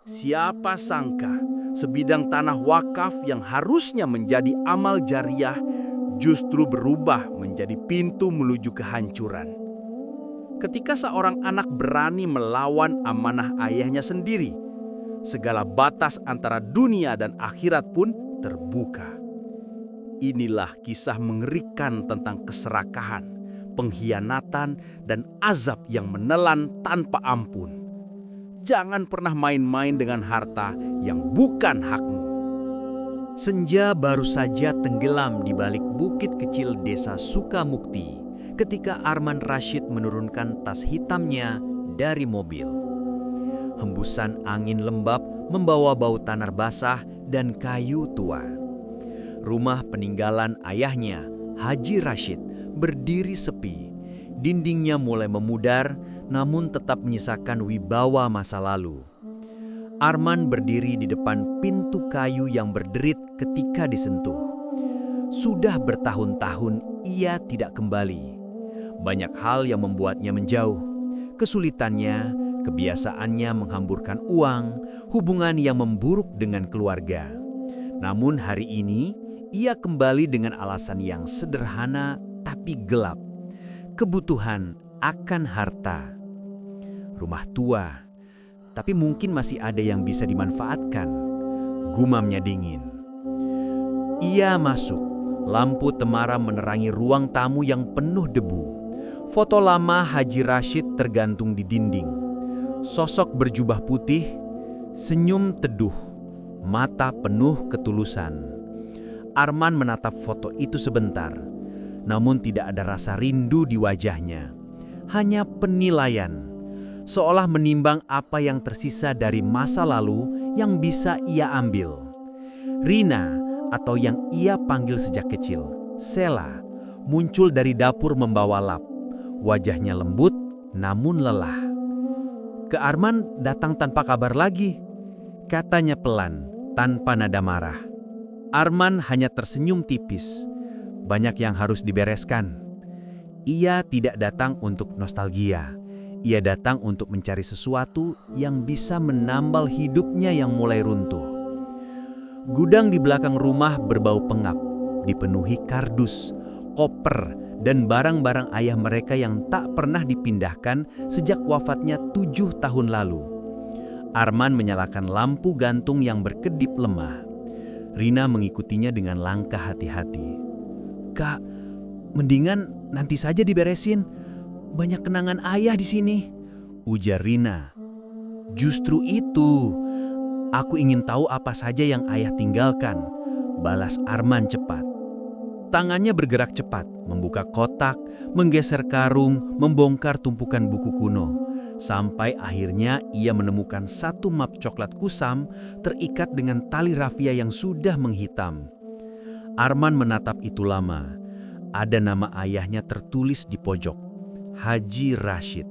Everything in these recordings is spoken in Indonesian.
Siapa sangka sebidang tanah wakaf yang harusnya menjadi amal jariah justru berubah menjadi pintu menuju kehancuran. Ketika seorang anak berani melawan amanah ayahnya sendiri, segala batas antara dunia dan akhirat pun terbuka. Inilah kisah mengerikan tentang keserakahan, pengkhianatan, dan azab yang menelan tanpa ampun. Jangan pernah main-main dengan harta yang bukan hakmu. Senja baru saja tenggelam di balik bukit kecil desa Sukamukti ketika Arman Rashid menurunkan tas hitamnya dari mobil. Hembusan angin lembab membawa bau tanah basah dan kayu tua. Rumah peninggalan ayahnya, Haji Rashid, berdiri sepi. Dindingnya mulai memudar, namun tetap menyisakan wibawa masa lalu. Arman berdiri di depan pintu kayu yang berderit ketika disentuh. Sudah bertahun-tahun ia tidak kembali. Banyak hal yang membuatnya menjauh. Kesulitannya, kebiasaannya menghamburkan uang, hubungan yang memburuk dengan keluarga. Namun hari ini, ia kembali dengan alasan yang sederhana tapi gelap. Kebutuhan akan harta. Rumah tua, tapi mungkin masih ada yang bisa dimanfaatkan. Gumamnya dingin. Ia masuk. Lampu temaram menerangi ruang tamu yang penuh debu. Foto lama Haji Rashid tergantung di dinding. Sosok berjubah putih, senyum teduh, mata penuh ketulusan. Arman menatap foto itu sebentar, namun tidak ada rasa rindu di wajahnya. Hanya penilaian, seolah menimbang apa yang tersisa dari masa lalu yang bisa ia ambil. Rina, atau yang ia panggil sejak kecil, Sela, muncul dari dapur membawa lap. Wajahnya lembut, namun lelah. Ke Arman datang tanpa kabar lagi, katanya pelan, tanpa nada marah. Arman hanya tersenyum tipis. Banyak yang harus dibereskan. Ia tidak datang untuk nostalgia. Ia datang untuk mencari sesuatu yang bisa menambal hidupnya yang mulai runtuh. Gudang di belakang rumah berbau pengap, dipenuhi kardus, koper, dan barang-barang ayah mereka yang tak pernah dipindahkan sejak wafatnya 7 tahun lalu. Arman menyalakan lampu gantung yang berkedip lemah. Rina mengikutinya dengan langkah hati-hati. "Kak, mendingan nanti saja diberesin. Banyak kenangan ayah di sini," ujar Rina. "Justru itu, aku ingin tahu apa saja yang ayah tinggalkan," balas Arman cepat. Tangannya bergerak cepat, membuka kotak, menggeser karung, membongkar tumpukan buku kuno. Sampai akhirnya ia menemukan satu map coklat kusam terikat dengan tali rafia yang sudah menghitam. Arman menatap itu lama. Ada nama ayahnya tertulis di pojok, Haji Rashid.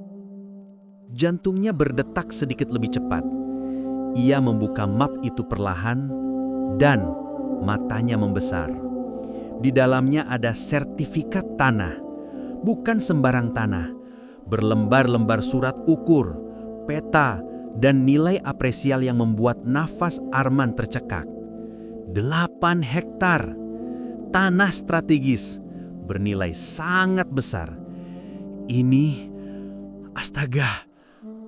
Jantungnya berdetak sedikit lebih cepat. Ia membuka map itu perlahan dan matanya membesar. Di dalamnya ada sertifikat tanah, bukan sembarang tanah. Berlembar-lembar surat ukur, peta, dan nilai apresial yang membuat nafas Arman tercekak. 8 hektar, tanah strategis, bernilai sangat besar. Ini, astaga,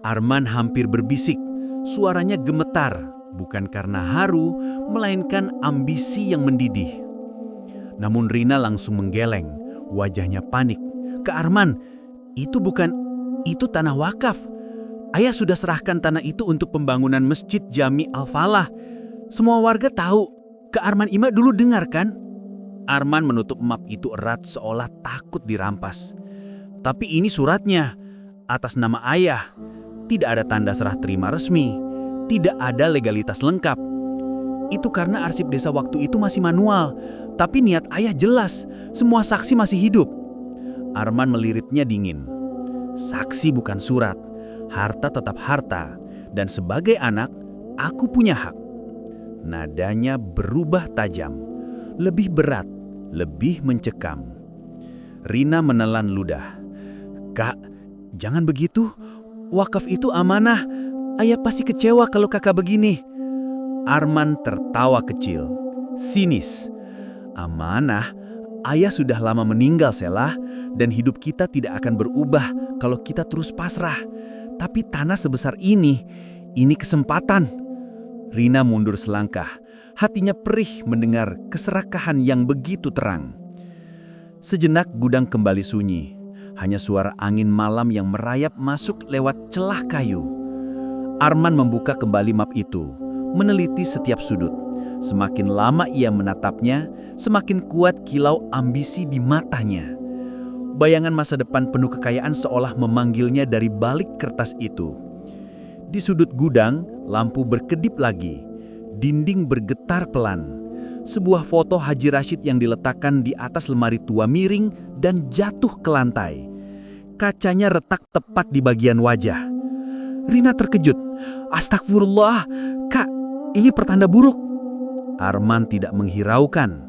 Arman hampir berbisik, suaranya gemetar, bukan karena haru, melainkan ambisi yang mendidih. Namun Rina langsung menggeleng, wajahnya panik. "Ke Arman, itu tanah wakaf. Ayah sudah serahkan tanah itu untuk pembangunan Masjid Jami Al-Falah. Semua warga tahu. Ke Arman Ima dulu dengar kan?" Arman menutup map itu erat seolah takut dirampas. "Tapi ini suratnya, atas nama ayah. Tidak ada tanda serah terima resmi. Tidak ada legalitas lengkap. Itu karena arsip desa waktu itu masih manual. Tapi niat ayah jelas, semua saksi masih hidup." Arman meliritnya dingin. "Saksi bukan surat. Harta tetap harta. Dan sebagai anak, aku punya hak." Nadanya berubah tajam. Lebih berat, lebih mencekam. Rina menelan ludah. "Kak, jangan begitu. Wakaf itu amanah. Ayah pasti kecewa kalau kakak begini. Arman tertawa kecil, sinis. Amanah, ayah sudah lama meninggal, Selah, dan hidup kita tidak akan berubah kalau kita terus pasrah. Tapi tanah sebesar ini kesempatan. Rina mundur selangkah, hatinya perih mendengar keserakahan yang begitu terang. Sejenak gudang kembali sunyi, hanya suara angin malam yang merayap masuk lewat celah kayu. Arman membuka kembali map itu, meneliti setiap sudut. Semakin lama ia menatapnya, semakin kuat kilau ambisi di matanya. Bayangan masa depan penuh kekayaan seolah memanggilnya dari balik kertas itu. Di sudut gudang, lampu berkedip lagi. Dinding bergetar pelan. Sebuah foto Haji Rashid yang diletakkan di atas lemari tua miring dan jatuh ke lantai. Kacanya retak tepat di bagian wajah. Rina terkejut. Astagfirullah, Kak, ini pertanda buruk. Arman tidak menghiraukan.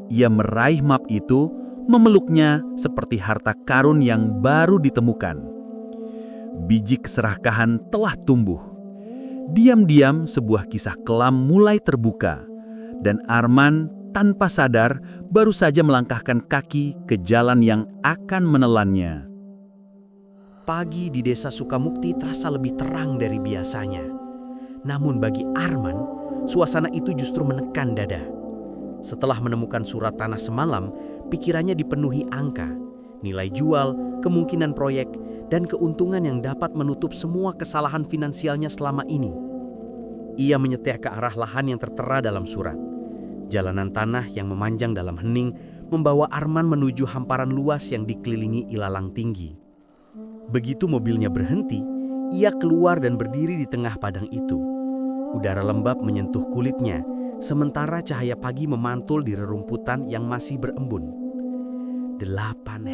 Ia meraih map itu, memeluknya seperti harta karun yang baru ditemukan. Biji keserakahan telah tumbuh. Diam-diam sebuah kisah kelam mulai terbuka. Dan Arman tanpa sadar baru saja melangkahkan kaki ke jalan yang akan menelannya. Pagi di desa Sukamukti terasa lebih terang dari biasanya. Namun bagi Arman, suasana itu justru menekan dada. Setelah menemukan surat tanah semalam, pikirannya dipenuhi angka, nilai jual, kemungkinan proyek, dan keuntungan yang dapat menutup semua kesalahan finansialnya selama ini. Ia menyetir ke arah lahan yang tertera dalam surat. Jalanan tanah yang memanjang dalam hening membawa Arman menuju hamparan luas yang dikelilingi ilalang tinggi. Begitu mobilnya berhenti, ia keluar dan berdiri di tengah padang itu. Udara lembab menyentuh kulitnya, sementara cahaya pagi memantul di rerumputan yang masih berembun. 8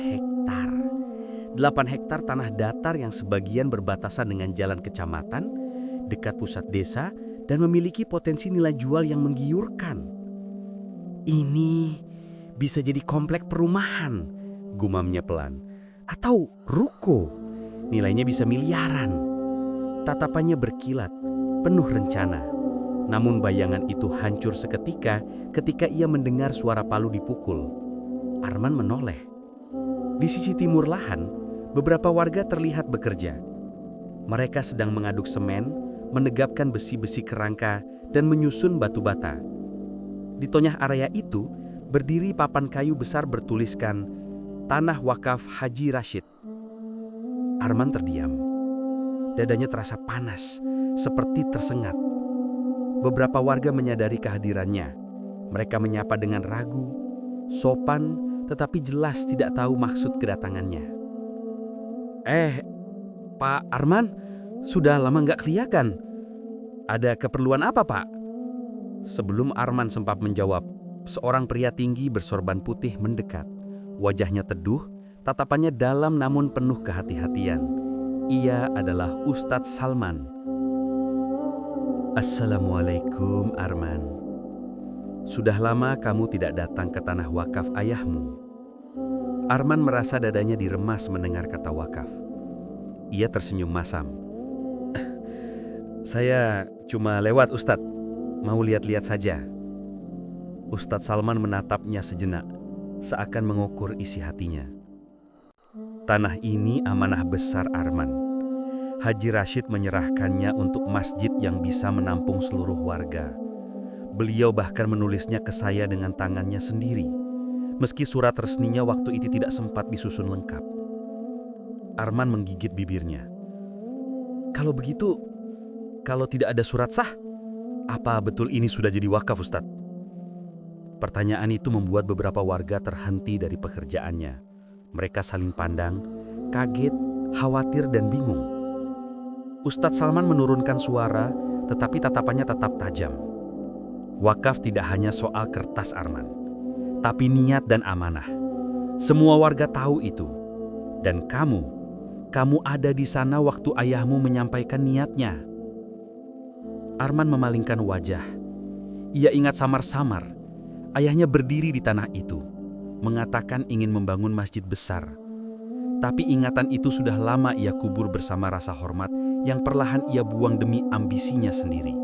hektar tanah datar yang sebagian berbatasan dengan jalan kecamatan, dekat pusat desa, dan memiliki potensi nilai jual yang menggiurkan. Ini bisa jadi komplek perumahan, gumamnya pelan. Atau ruko, nilainya bisa miliaran. Tatapannya berkilat, penuh rencana. Namun bayangan itu hancur seketika ketika ia mendengar suara palu dipukul. Arman menoleh. Di sisi timur lahan, beberapa warga terlihat bekerja. Mereka sedang mengaduk semen, menegapkan besi-besi kerangka, dan menyusun batu bata. Di tengah area itu, berdiri papan kayu besar bertuliskan Tanah Wakaf Haji Rashid. Arman terdiam. Dadanya terasa panas, seperti tersengat. Beberapa warga menyadari kehadirannya. Mereka menyapa dengan ragu, sopan, tetapi jelas tidak tahu maksud kedatangannya. Pak Arman, sudah lama nggak kelihatan. Ada keperluan apa, Pak? Sebelum Arman sempat menjawab, seorang pria tinggi bersorban putih mendekat. Wajahnya teduh, tatapannya dalam namun penuh kehati-hatian. Ia adalah Ustadz Salman. Assalamualaikum, Arman. Sudah lama kamu tidak datang ke tanah wakaf ayahmu. Arman merasa dadanya diremas mendengar kata wakaf. Ia tersenyum masam. Saya cuma lewat, Ustadz. Mau lihat-lihat saja. Ustadz Salman menatapnya sejenak, seakan mengukur isi hatinya. Tanah ini amanah besar Arman. Haji Rashid menyerahkannya untuk masjid yang bisa menampung seluruh warga. Beliau bahkan menulisnya ke saya dengan tangannya sendiri, meski surat resminya waktu itu tidak sempat disusun lengkap. Arman menggigit bibirnya. Kalau begitu, kalau tidak ada surat sah, apa betul ini sudah jadi wakaf, Ustadz? Pertanyaan itu membuat beberapa warga terhenti dari pekerjaannya. Mereka saling pandang, kaget, khawatir, dan bingung. Ustadz Salman menurunkan suara, tetapi tatapannya tetap tajam. Wakaf tidak hanya soal kertas, Arman, tapi niat dan amanah. Semua warga tahu itu. Dan kamu ada di sana waktu ayahmu menyampaikan niatnya. Arman memalingkan wajah. Ia ingat samar-samar, ayahnya berdiri di tanah itu, mengatakan ingin membangun masjid besar. Tapi ingatan itu sudah lama ia kubur bersama rasa hormat yang perlahan ia buang demi ambisinya sendiri.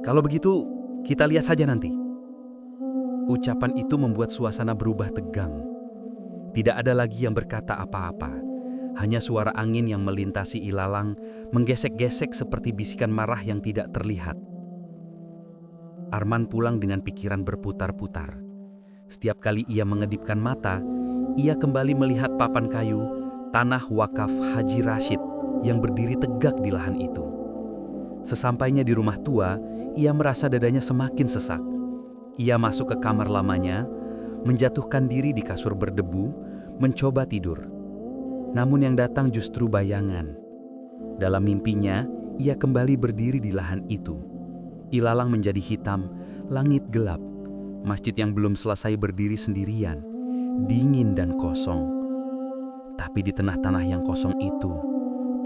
"Kalau begitu, kita lihat saja nanti." Ucapan itu membuat suasana berubah tegang. Tidak ada lagi yang berkata apa-apa. Hanya suara angin yang melintasi ilalang menggesek-gesek seperti bisikan marah yang tidak terlihat. Arman pulang dengan pikiran berputar-putar. Setiap kali ia mengedipkan mata, ia kembali melihat papan kayu, tanah wakaf Haji Rashid yang berdiri tegak di lahan itu. Sesampainya di rumah tua, ia merasa dadanya semakin sesak. Ia masuk ke kamar lamanya, menjatuhkan diri di kasur berdebu, mencoba tidur. Namun yang datang justru bayangan. Dalam mimpinya, ia kembali berdiri di lahan itu. Ilalang menjadi hitam, langit gelap. Masjid yang belum selesai berdiri sendirian, dingin dan kosong. Tapi di tengah tanah yang kosong itu,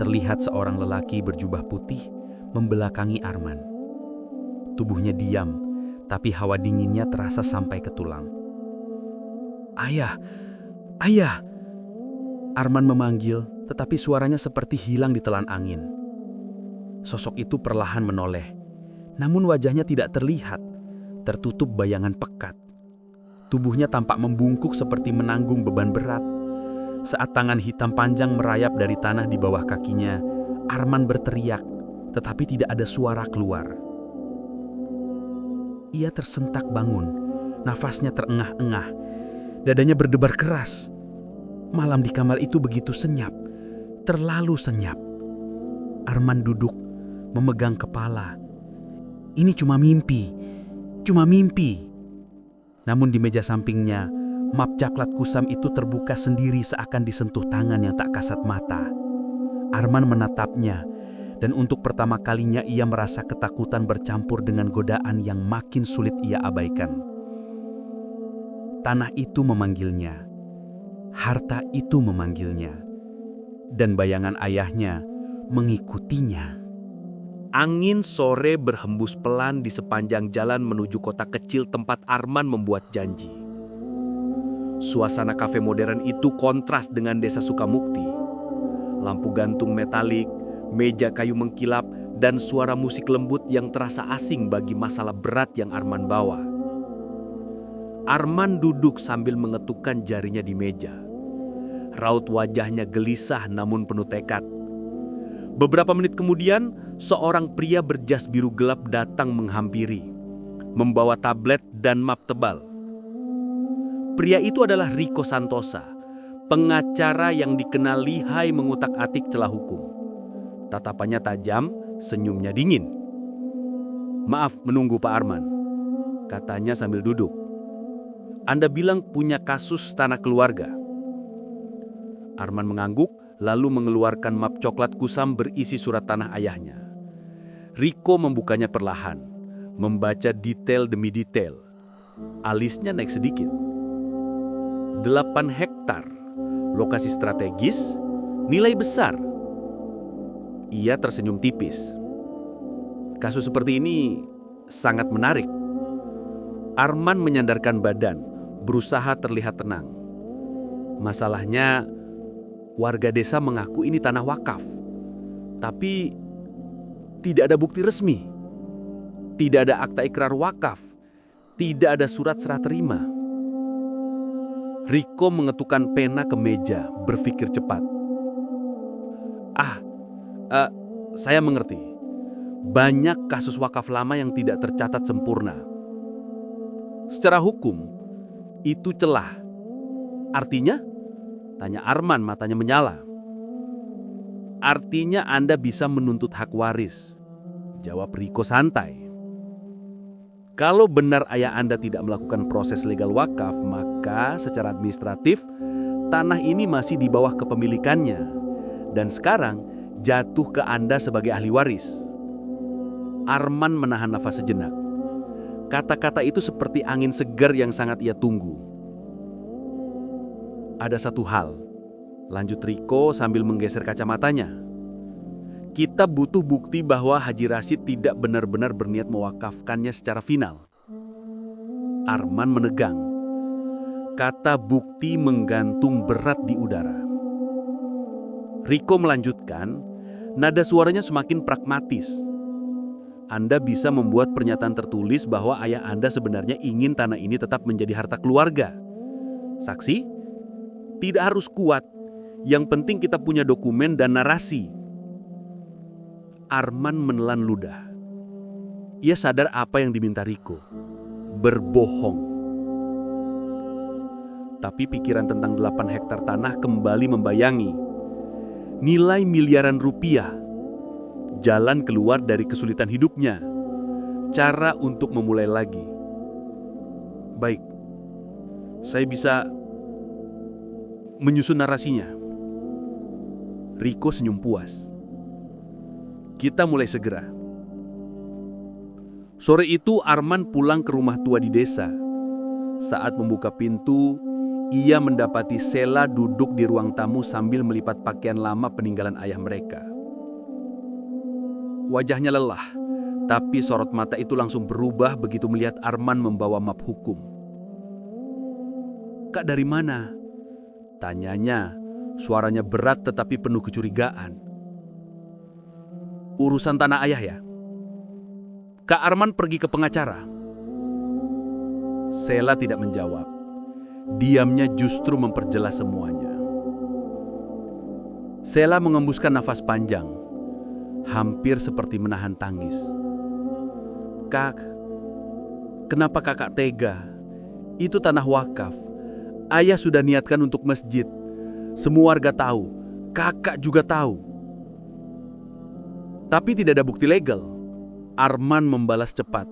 terlihat seorang lelaki berjubah putih membelakangi Arman. Tubuhnya diam, tapi hawa dinginnya terasa sampai ke tulang. "Ayah! Ayah!" Arman memanggil, tetapi suaranya seperti hilang ditelan angin. Sosok itu perlahan menoleh, namun wajahnya tidak terlihat, tertutup bayangan pekat. Tubuhnya tampak membungkuk seperti menanggung beban berat. Saat tangan hitam panjang merayap dari tanah di bawah kakinya, Arman berteriak, tetapi tidak ada suara keluar. Ia tersentak bangun, nafasnya terengah-engah, dadanya berdebar keras. Malam di kamar itu begitu senyap, terlalu senyap. Arman duduk, memegang kepala. Ini cuma mimpi, cuma mimpi. Namun di meja sampingnya, map caklat kusam itu terbuka sendiri seakan disentuh tangan yang tak kasat mata. Arman menatapnya, dan untuk pertama kalinya ia merasa ketakutan bercampur dengan godaan yang makin sulit ia abaikan. Tanah itu memanggilnya, harta itu memanggilnya, dan bayangan ayahnya mengikutinya. Angin sore berhembus pelan di sepanjang jalan menuju kota kecil tempat Arman membuat janji. Suasana kafe modern itu kontras dengan desa Sukamukti. Lampu gantung metalik, meja kayu mengkilap, dan suara musik lembut yang terasa asing bagi masalah berat yang Arman bawa. Arman duduk sambil mengetukkan jarinya di meja. Raut wajahnya gelisah namun penuh tekad. Beberapa menit kemudian, seorang pria berjas biru gelap datang menghampiri, membawa tablet dan map tebal. Pria itu adalah Riko Santosa, pengacara yang dikenal lihai mengutak-atik celah hukum. Tatapannya tajam, senyumnya dingin. "Maaf menunggu Pak Arman," katanya sambil duduk. "Anda bilang punya kasus tanah keluarga." Arman mengangguk, lalu mengeluarkan map coklat kusam berisi surat tanah ayahnya. Riko membukanya perlahan, membaca detail demi detail. Alisnya naik sedikit. 8 hektar, lokasi strategis, nilai besar. Ia tersenyum tipis. Kasus seperti ini sangat menarik. Arman menyandarkan badan, berusaha terlihat tenang. Masalahnya, warga desa mengaku ini tanah wakaf, tapi tidak ada bukti resmi. Tidak ada akta ikrar wakaf. Tidak ada surat serah terima. Riko mengetukkan pena ke meja, berpikir cepat. Saya mengerti. Banyak kasus wakaf lama yang tidak tercatat sempurna. Secara hukum, itu celah. Artinya? Tanya Arman, matanya menyala. "Artinya Anda bisa menuntut hak waris," jawab Riko santai. "Kalau benar ayah Anda tidak melakukan proses legal wakaf, maka secara administratif, tanah ini masih di bawah kepemilikannya. Dan sekarang jatuh ke Anda sebagai ahli waris." Arman menahan nafas sejenak. Kata-kata itu seperti angin segar yang sangat ia tunggu. "Ada satu hal," lanjut Riko sambil menggeser kacamatanya. "Kita butuh bukti bahwa Haji Rashid tidak benar-benar berniat mewakafkannya secara final." Arman menegang. Kata bukti menggantung berat di udara. Riko melanjutkan, nada suaranya semakin pragmatis. Anda bisa membuat pernyataan tertulis bahwa ayah Anda sebenarnya ingin tanah ini tetap menjadi harta keluarga. Saksi? Tidak harus kuat. Yang penting kita punya dokumen dan narasi. Arman menelan ludah. Ia sadar apa yang diminta Riko. Berbohong. Tapi pikiran tentang 8 hektar tanah kembali membayangi. Nilai miliaran rupiah. Jalan keluar dari kesulitan hidupnya. Cara untuk memulai lagi. Baik. Saya bisa menyusun narasinya. Riko senyum puas. Kita mulai segera. Sore itu Arman pulang ke rumah tua di desa. Saat membuka pintu, ia mendapati Sela duduk di ruang tamu sambil melipat pakaian lama peninggalan ayah mereka. Wajahnya lelah, tapi sorot mata itu langsung berubah begitu melihat Arman membawa map hukum. "Kak, dari mana?" tanyanya. Suaranya berat tetapi penuh kecurigaan. "Urusan tanah ayah ya?" Kak Arman pergi ke pengacara. Sela tidak menjawab. Diamnya justru memperjelas semuanya. Sela mengembuskan nafas panjang, hampir seperti menahan tangis. "Kak, kenapa kakak tega? Itu tanah wakaf. Ayah sudah niatkan untuk masjid. Semua warga tahu, kakak juga tahu. Tapi tidak ada bukti legal." Arman membalas cepat.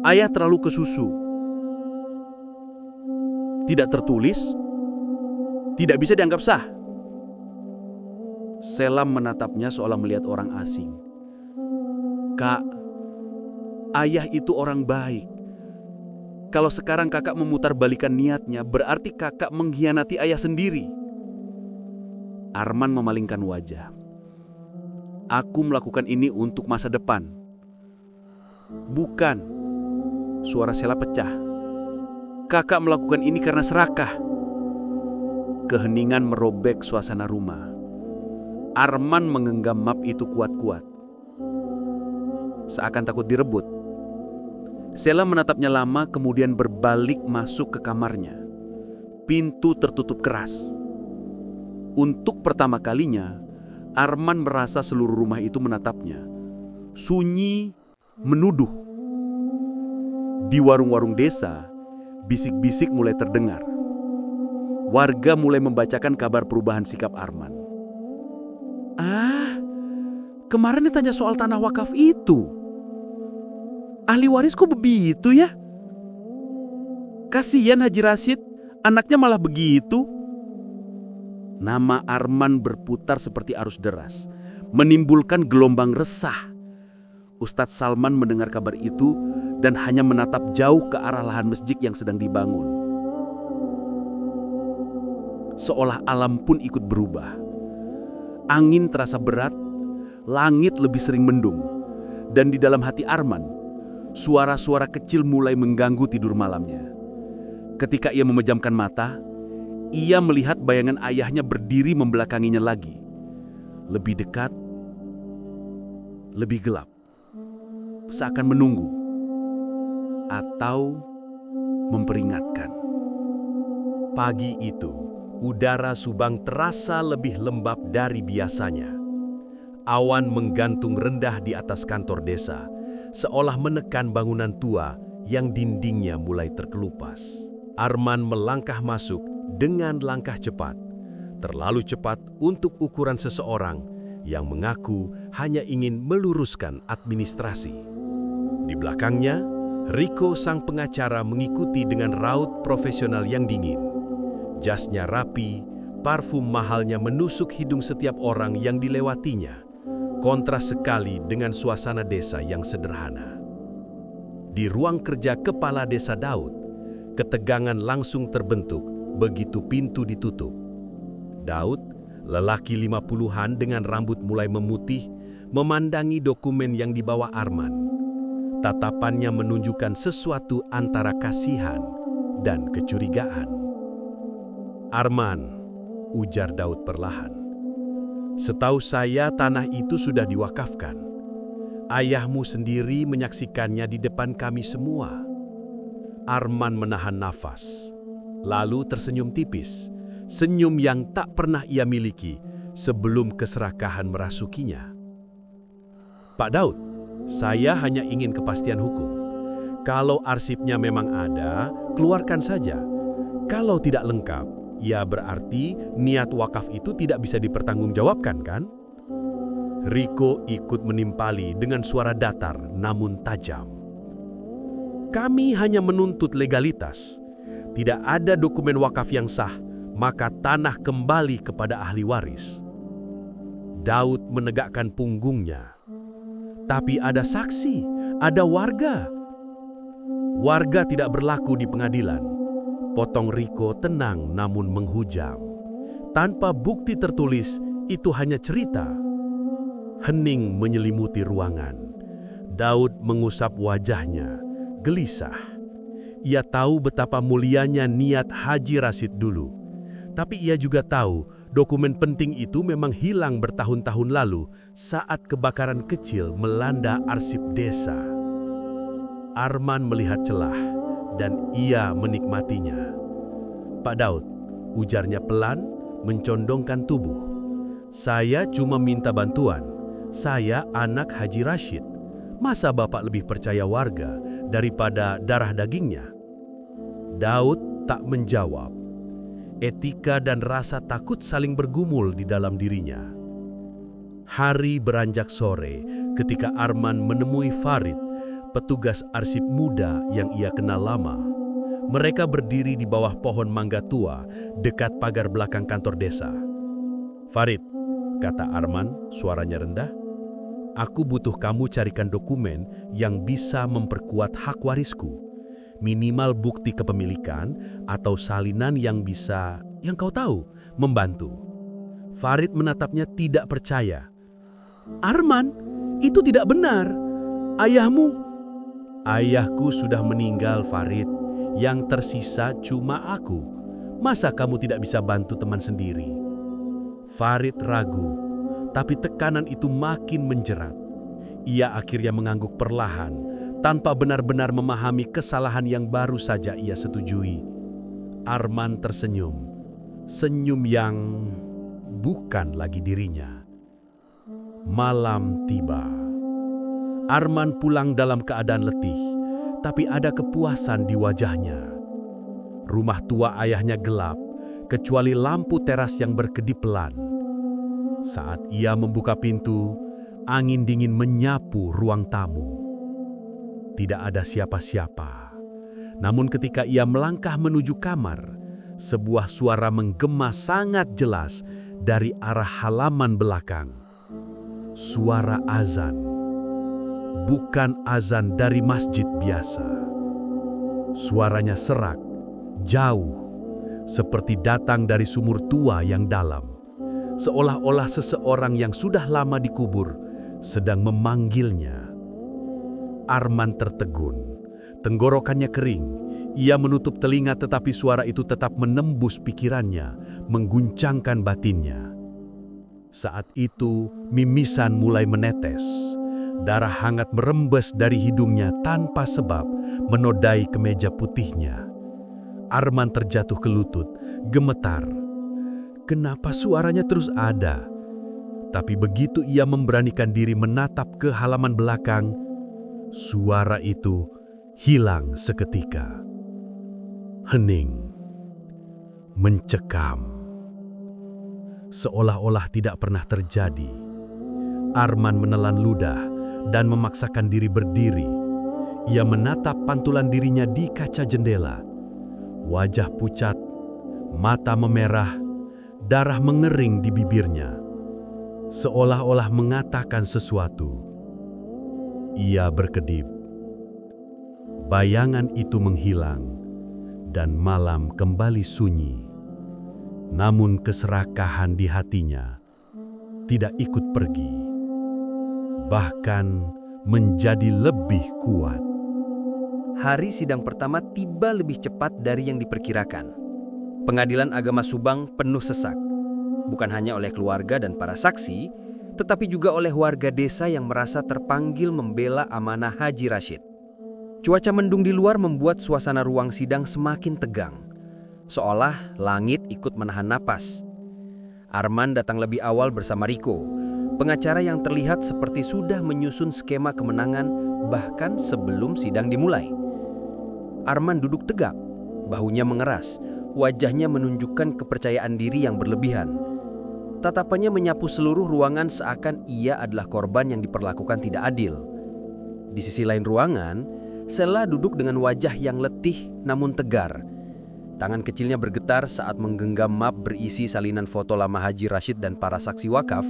"Ayah terlalu kesusu. Tidak tertulis, tidak bisa dianggap sah." Selam menatapnya seolah melihat orang asing. "Kak, ayah itu orang baik. Kalau sekarang kakak memutarbalikkan niatnya, berarti kakak mengkhianati ayah sendiri." Arman memalingkan wajah. "Aku melakukan ini untuk masa depan." "Bukan." Suara Sela pecah. "Kakak melakukan ini karena serakah." Keheningan merobek suasana rumah. Arman menggenggam map itu kuat-kuat. Seakan takut direbut. Sela menatapnya lama kemudian berbalik masuk ke kamarnya. Pintu tertutup keras. Untuk pertama kalinya, Arman merasa seluruh rumah itu menatapnya. Sunyi, menuduh. Di warung-warung desa, bisik-bisik mulai terdengar. Warga mulai membacakan kabar perubahan sikap Arman. Kemarin ditanya soal tanah wakaf itu. Ahli waris kok begitu ya? Kasihan Haji Rashid, anaknya malah begitu. Nama Arman berputar seperti arus deras, menimbulkan gelombang resah. Ustadz Salman mendengar kabar itu dan hanya menatap jauh ke arah lahan masjid yang sedang dibangun. Seolah alam pun ikut berubah. Angin terasa berat, langit lebih sering mendung, dan di dalam hati Arman, suara-suara kecil mulai mengganggu tidur malamnya. Ketika ia memejamkan mata, ia melihat bayangan ayahnya berdiri membelakanginya lagi. Lebih dekat, lebih gelap. Seakan menunggu atau memperingatkan. Pagi itu, udara Subang terasa lebih lembab dari biasanya. Awan menggantung rendah di atas kantor desa, seolah menekan bangunan tua yang dindingnya mulai terkelupas. Arman melangkah masuk dengan langkah cepat, terlalu cepat untuk ukuran seseorang yang mengaku hanya ingin meluruskan administrasi. Di belakangnya, Riko sang pengacara mengikuti dengan raut profesional yang dingin. Jasnya rapi, parfum mahalnya menusuk hidung setiap orang yang dilewatinya. Kontras sekali dengan suasana desa yang sederhana. Di ruang kerja Kepala Desa Daud, ketegangan langsung terbentuk begitu pintu ditutup. Daud, lelaki 50-an dengan rambut mulai memutih, memandangi dokumen yang dibawa Arman. Tatapannya menunjukkan sesuatu antara kasihan dan kecurigaan. "Arman," ujar Daud perlahan, Setahu saya tanah itu sudah diwakafkan. Ayahmu sendiri menyaksikannya di depan kami semua. Arman menahan nafas, lalu tersenyum tipis, senyum yang tak pernah ia miliki sebelum keserakahan merasukinya. Pak Daud, saya hanya ingin kepastian hukum. Kalau arsipnya memang ada, keluarkan saja. Kalau tidak lengkap, ya berarti niat wakaf itu tidak bisa dipertanggungjawabkan, kan? Riko ikut menimpali dengan suara datar namun tajam. Kami hanya menuntut legalitas. Tidak ada dokumen wakaf yang sah, maka tanah kembali kepada ahli waris. Daud menegakkan punggungnya. Tapi ada saksi, ada warga. Warga tidak berlaku di pengadilan. Potong Riko tenang namun menghujam. Tanpa bukti tertulis, itu hanya cerita. Hening menyelimuti ruangan. Daud mengusap wajahnya, gelisah. Ia tahu betapa mulianya niat Haji Rashid dulu. Tapi ia juga tahu dokumen penting itu memang hilang bertahun-tahun lalu saat kebakaran kecil melanda arsip desa. Arman melihat celah dan ia menikmatinya. Pak Daud, ujarnya pelan, mencondongkan tubuh. Saya cuma minta bantuan. Saya anak Haji Rashid. Masa Bapak lebih percaya warga daripada darah dagingnya? Daud tak menjawab. Etika dan rasa takut saling bergumul di dalam dirinya. Hari beranjak sore ketika Arman menemui Farid, petugas arsip muda yang ia kenal lama. Mereka berdiri di bawah pohon mangga tua dekat pagar belakang kantor desa. "Farid," kata Arman, suaranya rendah, "aku butuh kamu carikan dokumen yang bisa memperkuat hak warisku. Minimal bukti kepemilikan atau salinan yang bisa, yang kau tahu, membantu." Farid menatapnya tidak percaya. "Arman, itu tidak benar. Ayahmu..." "Ayahku sudah meninggal, Farid. Yang tersisa cuma aku. Masa kamu tidak bisa bantu teman sendiri?" Farid ragu, tapi tekanan itu makin menjerat. Ia akhirnya mengangguk perlahan, tanpa benar-benar memahami kesalahan yang baru saja ia setujui. Arman tersenyum, senyum yang bukan lagi dirinya. Malam tiba. Arman pulang dalam keadaan letih, tapi ada kepuasan di wajahnya. Rumah tua ayahnya gelap, kecuali lampu teras yang berkedip pelan. Saat ia membuka pintu, angin dingin menyapu ruang tamu. Tidak ada siapa-siapa. Namun ketika ia melangkah menuju kamar, sebuah suara menggema sangat jelas dari arah halaman belakang. Suara azan. Bukan azan dari masjid biasa. Suaranya serak, jauh, seperti datang dari sumur tua yang dalam. Seolah-olah seseorang yang sudah lama dikubur sedang memanggilnya. Arman tertegun, tenggorokannya kering. Ia menutup telinga tetapi suara itu tetap menembus pikirannya, mengguncangkan batinnya. Saat itu, mimisan mulai menetes. Darah hangat merembes dari hidungnya tanpa sebab, menodai kemeja putihnya. Arman terjatuh ke lutut, gemetar. Kenapa suaranya terus ada? Tapi begitu ia memberanikan diri menatap ke halaman belakang, suara itu hilang seketika. Hening, mencekam. Seolah-olah tidak pernah terjadi. Arman menelan ludah dan memaksakan diri berdiri. Ia menatap pantulan dirinya di kaca jendela. Wajah pucat, mata memerah, darah mengering di bibirnya. Seolah-olah mengatakan sesuatu. Ia berkedip. Bayangan itu menghilang dan malam kembali sunyi. Namun keserakahan di hatinya tidak ikut pergi, bahkan menjadi lebih kuat. Hari sidang pertama tiba lebih cepat dari yang diperkirakan. Pengadilan Agama Subang penuh sesak. bukan hanya oleh keluarga dan para saksi, tetapi juga oleh warga desa yang merasa terpanggil membela amanah Haji Rashid. Cuaca mendung di luar membuat suasana ruang sidang semakin tegang, seolah langit ikut menahan napas. Arman datang lebih awal bersama Riko, pengacara yang terlihat seperti sudah menyusun skema kemenangan bahkan sebelum sidang dimulai. Arman duduk tegak, bahunya mengeras, wajahnya menunjukkan kepercayaan diri yang berlebihan. Tatapannya menyapu seluruh ruangan seakan ia adalah korban yang diperlakukan tidak adil. Di sisi lain ruangan, Sela duduk dengan wajah yang letih namun tegar. Tangan kecilnya bergetar saat menggenggam map berisi salinan foto lama Haji Rashid dan para saksi wakaf.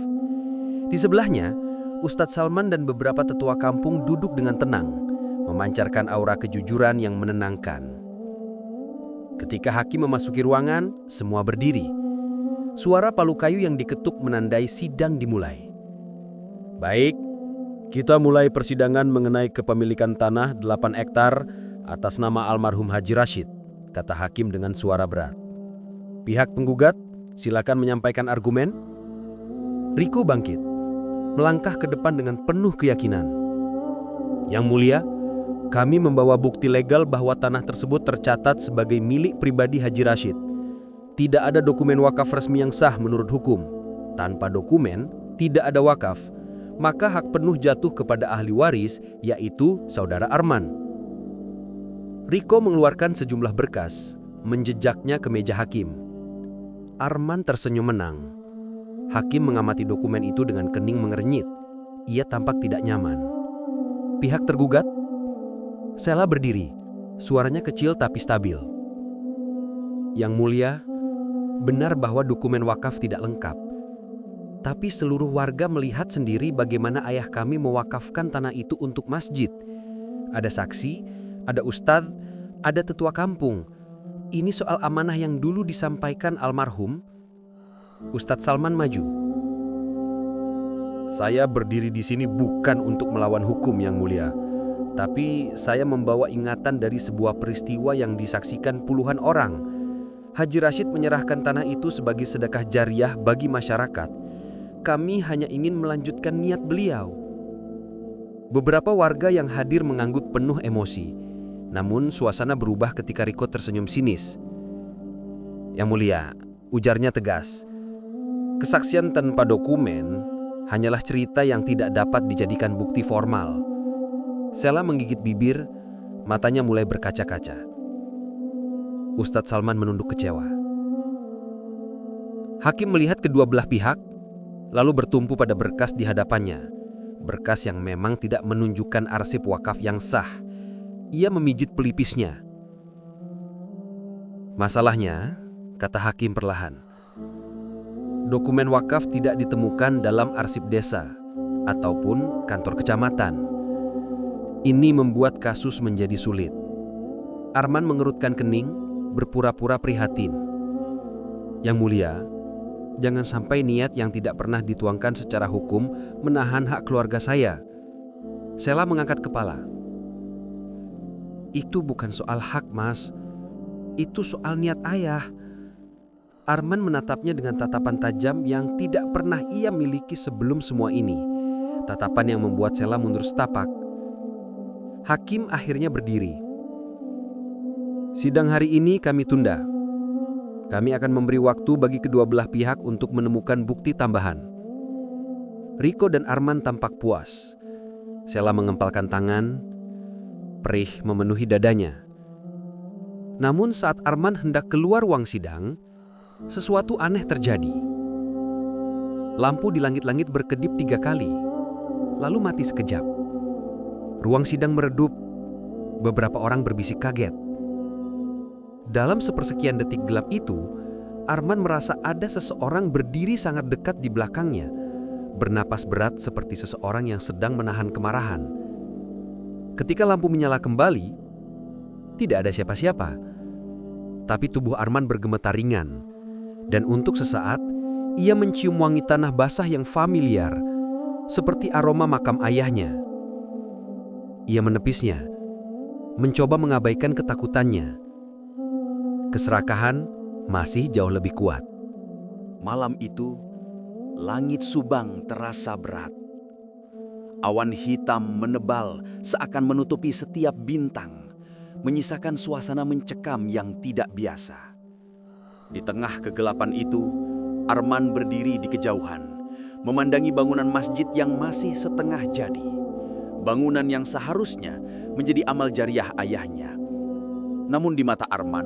Di sebelahnya, Ustadz Salman dan beberapa tetua kampung duduk dengan tenang, memancarkan aura kejujuran yang menenangkan. Ketika hakim memasuki ruangan, semua berdiri. Suara palu kayu yang diketuk menandai sidang dimulai. Baik, kita mulai persidangan mengenai kepemilikan tanah 8 hektar atas nama almarhum Haji Rashid, kata hakim dengan suara berat. Pihak penggugat, silakan menyampaikan argumen. Riko bangkit, melangkah ke depan dengan penuh keyakinan. Yang mulia, kami membawa bukti legal bahwa tanah tersebut tercatat sebagai milik pribadi Haji Rashid. Tidak ada dokumen wakaf resmi yang sah menurut hukum. Tanpa dokumen, tidak ada wakaf. Maka hak penuh jatuh kepada ahli waris, yaitu saudara Arman. Riko mengeluarkan sejumlah berkas, menjejaknya ke meja hakim. Arman tersenyum menang. Hakim mengamati dokumen itu dengan kening mengernyit. Ia tampak tidak nyaman. Pihak tergugat, Sela berdiri, suaranya kecil tapi stabil. Yang mulia, benar bahwa dokumen wakaf tidak lengkap. Tapi seluruh warga melihat sendiri bagaimana ayah kami mewakafkan tanah itu untuk masjid. Ada saksi, ada ustadz, ada tetua kampung. Ini soal amanah yang dulu disampaikan almarhum. Ustadz Salman maju. Saya berdiri di sini bukan untuk melawan hukum yang mulia. Tapi saya membawa ingatan dari sebuah peristiwa yang disaksikan puluhan orang. Haji Rashid menyerahkan tanah itu sebagai sedekah jariah bagi masyarakat. Kami hanya ingin melanjutkan niat beliau. Beberapa warga yang hadir mengangguk penuh emosi. Namun suasana berubah ketika Riko tersenyum sinis. Yang mulia, ujarnya tegas. Kesaksian tanpa dokumen hanyalah cerita yang tidak dapat dijadikan bukti formal. Sela menggigit bibir, matanya mulai berkaca-kaca. Ustadz Salman menunduk kecewa. Hakim melihat kedua belah pihak, lalu bertumpu pada berkas di hadapannya. Berkas yang memang tidak menunjukkan arsip wakaf yang sah. Ia memijit pelipisnya. Masalahnya, kata hakim perlahan, dokumen wakaf tidak ditemukan dalam arsip desa ataupun kantor kecamatan. Ini membuat kasus menjadi sulit. Arman mengerutkan kening, berpura-pura prihatin. Yang mulia, jangan sampai niat yang tidak pernah dituangkan secara hukum menahan hak keluarga saya. Sela mengangkat kepala. Itu bukan soal hak, Mas. Itu soal niat ayah. Arman menatapnya dengan tatapan tajam yang tidak pernah ia miliki sebelum semua ini. Tatapan yang membuat Sela mundur setapak. Hakim akhirnya berdiri. Sidang hari ini kami tunda. Kami akan memberi waktu bagi kedua belah pihak untuk menemukan bukti tambahan. Riko dan Arman tampak puas. Sela mengempalkan tangan, perih memenuhi dadanya. Namun saat Arman hendak keluar ruang sidang, sesuatu aneh terjadi. Lampu di langit-langit berkedip 3 kali, lalu mati sekejap. Ruang sidang meredup, beberapa orang berbisik kaget. Dalam sepersekian detik gelap itu, Arman merasa ada seseorang berdiri sangat dekat di belakangnya, bernapas berat seperti seseorang yang sedang menahan kemarahan. Ketika lampu menyala kembali, tidak ada siapa-siapa. Tapi tubuh Arman bergemetar ringan, dan untuk sesaat, ia mencium wangi tanah basah yang familiar, seperti aroma makam ayahnya. Ia menepisnya, mencoba mengabaikan ketakutannya. Keserakahan masih jauh lebih kuat. Malam itu, langit Subang terasa berat. Awan hitam menebal seakan menutupi setiap bintang, menyisakan suasana mencekam yang tidak biasa. Di tengah kegelapan itu, Arman berdiri di kejauhan, memandangi bangunan masjid yang masih setengah jadi. Bangunan yang seharusnya menjadi amal jariah ayahnya. Namun di mata Arman,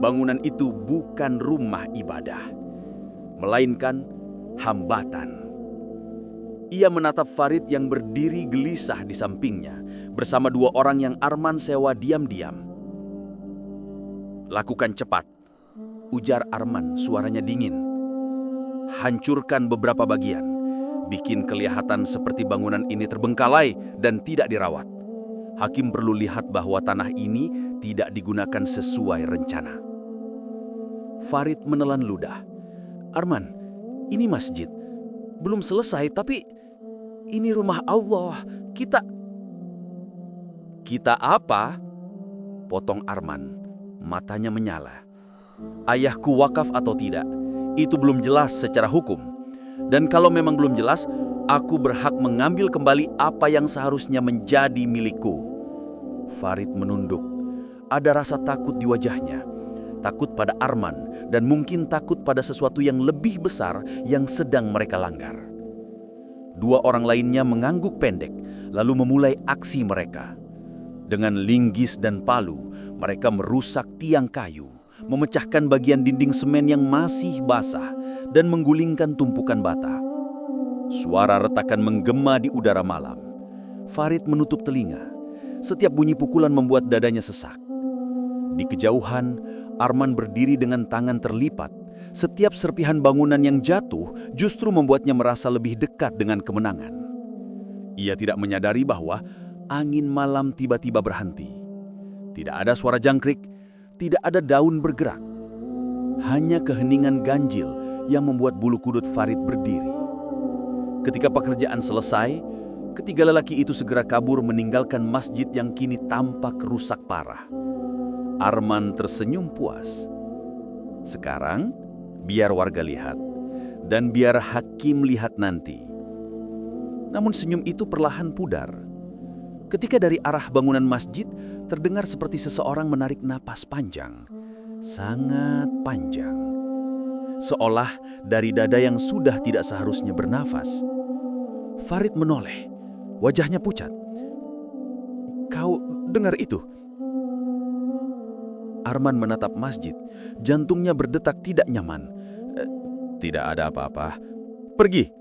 bangunan itu bukan rumah ibadah, melainkan hambatan. Ia menatap Farid yang berdiri gelisah di sampingnya, bersama dua orang yang Arman sewa diam-diam. "Lakukan cepat," ujar Arman, suaranya dingin. "Hancurkan beberapa bagian, bikin kelihatan seperti bangunan ini terbengkalai dan tidak dirawat. Hakim perlu lihat bahwa tanah ini tidak digunakan sesuai rencana." Farid menelan ludah. "Arman, ini masjid. Belum selesai, tapi ini rumah Allah. Kita apa?" Potong Arman, matanya menyala. "Ayahku wakaf atau tidak, itu belum jelas secara hukum. Dan kalau memang belum jelas, aku berhak mengambil kembali apa yang seharusnya menjadi milikku." Farid menunduk. Ada rasa takut di wajahnya. Takut pada Arman dan mungkin takut pada sesuatu yang lebih besar yang sedang mereka langgar. Dua orang lainnya mengangguk pendek, lalu memulai aksi mereka. Dengan linggis dan palu, mereka merusak tiang kayu, memecahkan bagian dinding semen yang masih basah, dan menggulingkan tumpukan bata. Suara retakan menggema di udara malam. Farid menutup telinga. Setiap bunyi pukulan membuat dadanya sesak. Di kejauhan, Arman berdiri dengan tangan terlipat. Setiap serpihan bangunan yang jatuh justru membuatnya merasa lebih dekat dengan kemenangan. Ia tidak menyadari bahwa angin malam tiba-tiba berhenti. Tidak ada suara jangkrik, tidak ada daun bergerak. Hanya keheningan ganjil yang membuat bulu kudut Farid berdiri. Ketika pekerjaan selesai, ketiga lelaki itu segera kabur meninggalkan masjid yang kini tampak rusak parah. Arman tersenyum puas. "Sekarang, biar warga lihat, dan biar hakim lihat nanti." Namun senyum itu perlahan pudar. Ketika dari arah bangunan masjid terdengar seperti seseorang menarik napas panjang, sangat panjang. Seolah dari dada yang sudah tidak seharusnya bernafas. Farid menoleh, wajahnya pucat. "Kau dengar itu?" Arman menatap masjid, jantungnya berdetak tidak nyaman. "Tidak ada apa-apa. Pergi."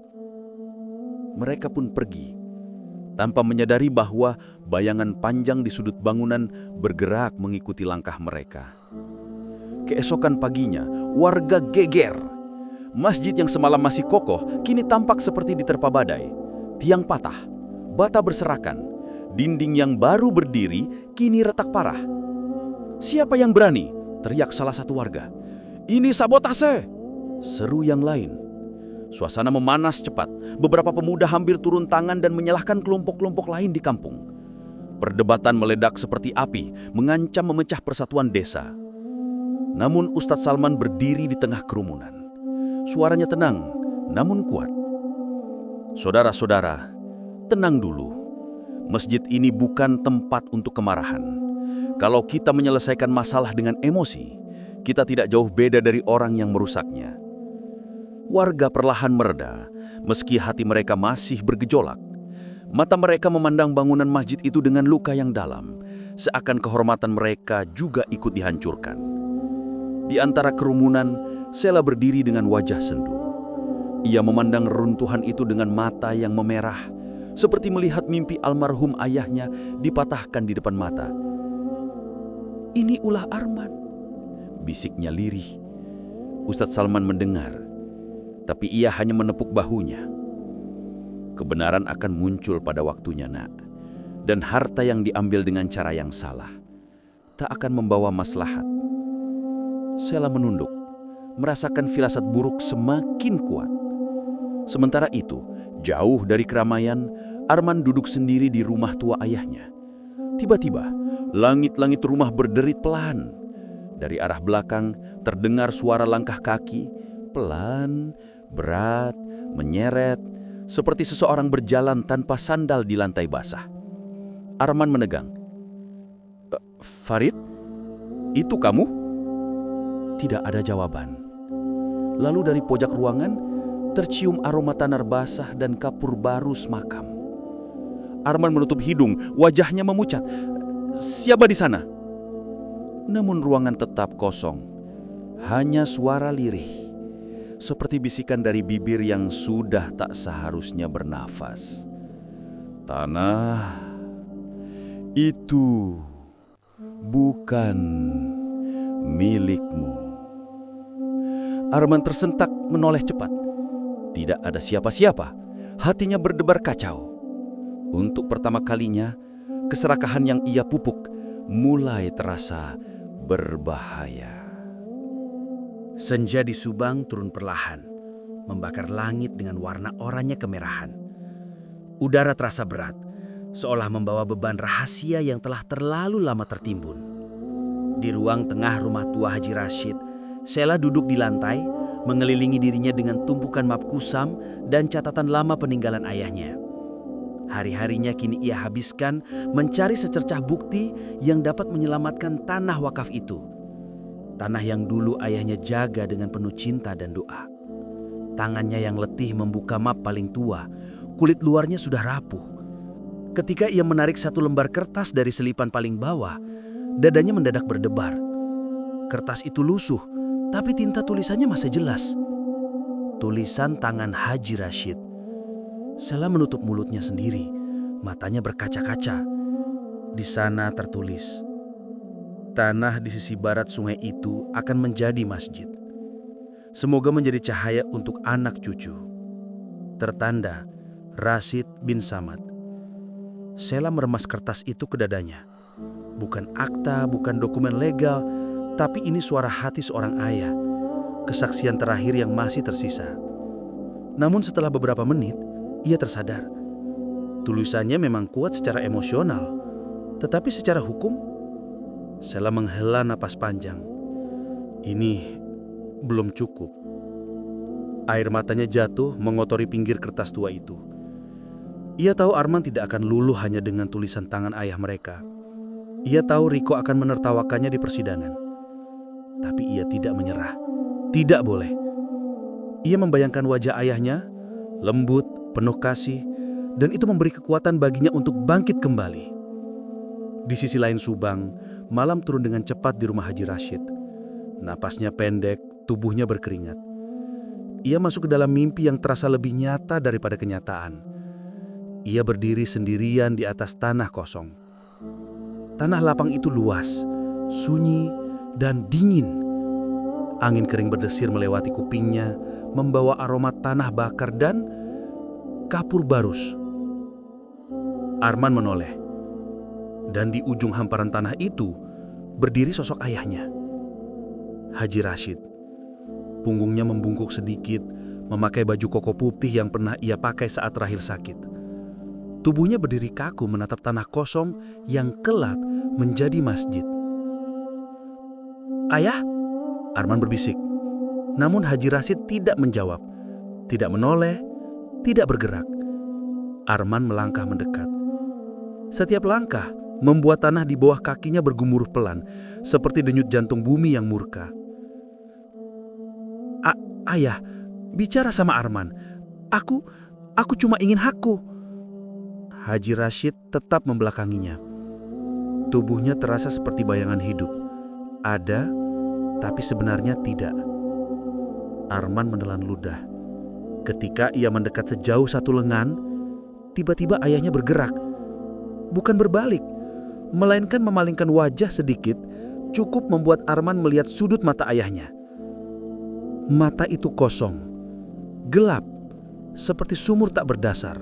Mereka pun pergi, tanpa menyadari bahwa bayangan panjang di sudut bangunan bergerak mengikuti langkah mereka. Keesokan paginya, warga geger. Masjid yang semalam masih kokoh, kini tampak seperti diterpa badai. Tiang patah, bata berserakan, dinding yang baru berdiri kini retak parah. "Siapa yang berani?" teriak salah satu warga. "Ini sabotase!" seru yang lain. Suasana memanas cepat. Beberapa pemuda hampir turun tangan dan menyalahkan kelompok-kelompok lain di kampung. Perdebatan meledak seperti api, mengancam memecah persatuan desa. Namun Ustadz Salman berdiri di tengah kerumunan. Suaranya tenang, namun kuat. "Saudara-saudara, tenang dulu. Masjid ini bukan tempat untuk kemarahan. Kalau kita menyelesaikan masalah dengan emosi, kita tidak jauh beda dari orang yang merusaknya." Warga perlahan mereda, meski hati mereka masih bergejolak. Mata mereka memandang bangunan masjid itu dengan luka yang dalam, seakan kehormatan mereka juga ikut dihancurkan. Di antara kerumunan, Sela berdiri dengan wajah sendu. Ia memandang reruntuhan itu dengan mata yang memerah, seperti melihat mimpi almarhum ayahnya dipatahkan di depan mata. "Ini ulah Arman," bisiknya lirih. Ustadz Salman mendengar, tapi ia hanya menepuk bahunya. "Kebenaran akan muncul pada waktunya, nak. Dan harta yang diambil dengan cara yang salah tak akan membawa maslahat." Sela menunduk, merasakan firasat buruk semakin kuat. Sementara itu, jauh dari keramaian, Arman duduk sendiri di rumah tua ayahnya. Tiba-tiba, langit-langit rumah berderit pelan. Dari arah belakang terdengar suara langkah kaki, pelan, berat, menyeret, seperti seseorang berjalan tanpa sandal di lantai basah. Arman menegang. Farid, itu kamu? Tidak ada jawaban. Lalu dari pojok ruangan, tercium aroma tanah basah dan kapur barus makam. Arman menutup hidung, wajahnya memucat. Siapa di sana? Namun ruangan tetap kosong. Hanya suara lirih, seperti bisikan dari bibir yang sudah tak seharusnya bernafas. Tanah itu bukan milikmu. Arman tersentak menoleh cepat. Tidak ada siapa-siapa. Hatinya berdebar kacau. Untuk pertama kalinya, keserakahan yang ia pupuk mulai terasa berbahaya. Senja di Subang turun perlahan, membakar langit dengan warna oranye kemerahan. Udara terasa berat, seolah membawa beban rahasia yang telah terlalu lama tertimbun. Di ruang tengah rumah tua Haji Rashid, Sheila duduk di lantai, mengelilingi dirinya dengan tumpukan map kusam dan catatan lama peninggalan ayahnya. Hari-harinya kini ia habiskan mencari secercah bukti yang dapat menyelamatkan tanah wakaf itu. Tanah yang dulu ayahnya jaga dengan penuh cinta dan doa. Tangannya yang letih membuka map paling tua, kulit luarnya sudah rapuh. Ketika ia menarik satu lembar kertas dari selipan paling bawah, dadanya mendadak berdebar. Kertas itu lusuh, tapi tinta tulisannya masih jelas. Tulisan tangan Haji Rashid. Sheila menutup mulutnya sendiri, matanya berkaca-kaca. Di sana tertulis, tanah di sisi barat sungai itu akan menjadi masjid. Semoga menjadi cahaya untuk anak cucu. Tertanda, Rashid bin Samad. Sheila meremas kertas itu ke dadanya. Bukan akta, bukan dokumen legal, tapi ini suara hati seorang ayah. Kesaksian terakhir yang masih tersisa. Namun setelah beberapa menit, ia tersadar. Tulisannya memang kuat secara emosional, tetapi secara hukum, Sheila menghela napas panjang. Ini belum cukup. Air matanya jatuh mengotori pinggir kertas tua itu. Ia tahu Arman tidak akan luluh hanya dengan tulisan tangan ayah mereka. Ia tahu Riko akan menertawakannya di persidangan. Tapi ia tidak menyerah. Tidak boleh. Ia membayangkan wajah ayahnya, lembut, penuh kasih, dan itu memberi kekuatan baginya untuk bangkit kembali. Di sisi lain Subang, malam turun dengan cepat di rumah Haji Rashid. Napasnya pendek, tubuhnya berkeringat. Ia masuk ke dalam mimpi yang terasa lebih nyata daripada kenyataan. Ia berdiri sendirian di atas tanah kosong. Tanah lapang itu luas, sunyi, dan dingin. Angin kering berdesir melewati kupingnya, membawa aroma tanah bakar dan kapur barus. Arman menoleh, dan di ujung hamparan tanah itu berdiri sosok ayahnya, Haji Rashid. Punggungnya membungkuk sedikit, memakai baju koko putih yang pernah ia pakai saat terakhir sakit. Tubuhnya berdiri kaku menatap tanah kosong yang kelak menjadi masjid. "Ayah?" Arman berbisik. Namun Haji Rashid tidak menjawab, tidak menoleh, tidak bergerak. Arman melangkah mendekat. Setiap langkah membuat tanah di bawah kakinya bergumuruh pelan, seperti denyut jantung bumi yang murka. "Ayah, bicara sama Arman. Aku cuma ingin hakku." Haji Rashid tetap membelakanginya. Tubuhnya terasa seperti bayangan hidup. Ada, tapi sebenarnya tidak. Arman menelan ludah. Ketika ia mendekat sejauh satu lengan, tiba-tiba ayahnya bergerak. Bukan berbalik, melainkan memalingkan wajah sedikit, cukup membuat Arman melihat sudut mata ayahnya. Mata itu kosong, gelap, seperti sumur tak berdasar.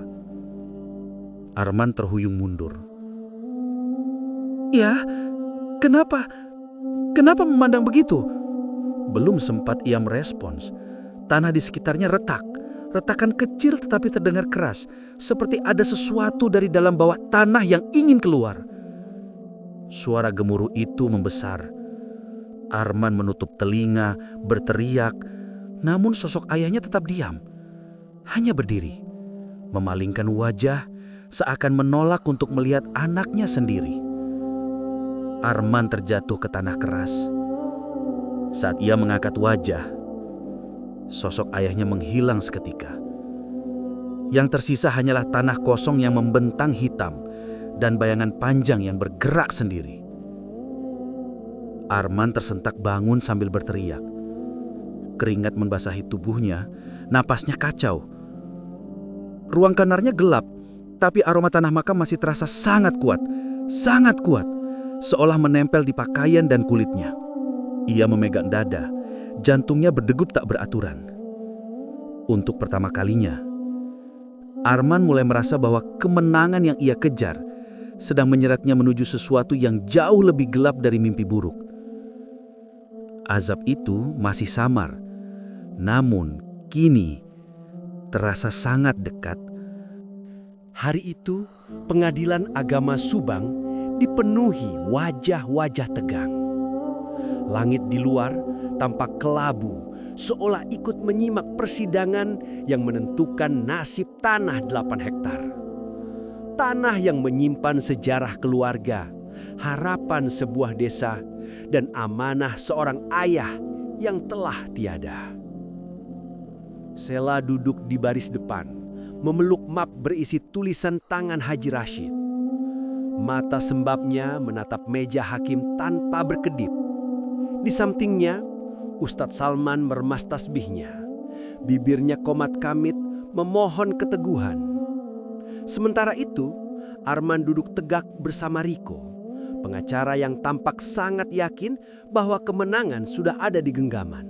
Arman terhuyung mundur. "Ya, kenapa? Kenapa memandang begitu?" Belum sempat ia merespons, tanah di sekitarnya retak. Retakan kecil tetapi terdengar keras, seperti ada sesuatu dari dalam bawah tanah yang ingin keluar. Suara gemuruh itu membesar. Arman menutup telinga, berteriak, Namun sosok ayahnya tetap diam, hanya berdiri, memalingkan wajah seakan menolak untuk melihat anaknya sendiri. Arman terjatuh ke tanah keras. Saat ia mengangkat wajah, sosok ayahnya menghilang seketika. Yang tersisa hanyalah tanah kosong yang membentang hitam dan bayangan panjang yang bergerak sendiri. Arman tersentak bangun sambil berteriak. Keringat membasahi tubuhnya, napasnya kacau. Ruang kamarnya gelap, tapi aroma tanah makam masih terasa sangat kuat, seolah menempel di pakaian dan kulitnya. Ia memegang dada, jantungnya berdegup tak beraturan. Untuk pertama kalinya, Arman mulai merasa bahwa kemenangan yang ia kejar sedang menyeretnya menuju sesuatu yang jauh lebih gelap dari mimpi buruk. Azab itu masih samar, namun kini terasa sangat dekat. Hari itu, pengadilan agama Subang dipenuhi wajah-wajah tegang. Langit di luar tampak kelabu, seolah ikut menyimak persidangan yang menentukan nasib tanah 8 hektar. Tanah yang menyimpan sejarah keluarga, harapan sebuah desa, dan amanah seorang ayah yang telah tiada. Sela duduk di baris depan, memeluk map berisi tulisan tangan Haji Rashid. Mata sembabnya menatap meja hakim tanpa berkedip. Di sampingnya, Ustadz Salman meremas tasbihnya. Bibirnya komat kamit memohon keteguhan. Sementara itu, Arman duduk tegak bersama Riko, pengacara yang tampak sangat yakin bahwa kemenangan sudah ada di genggaman.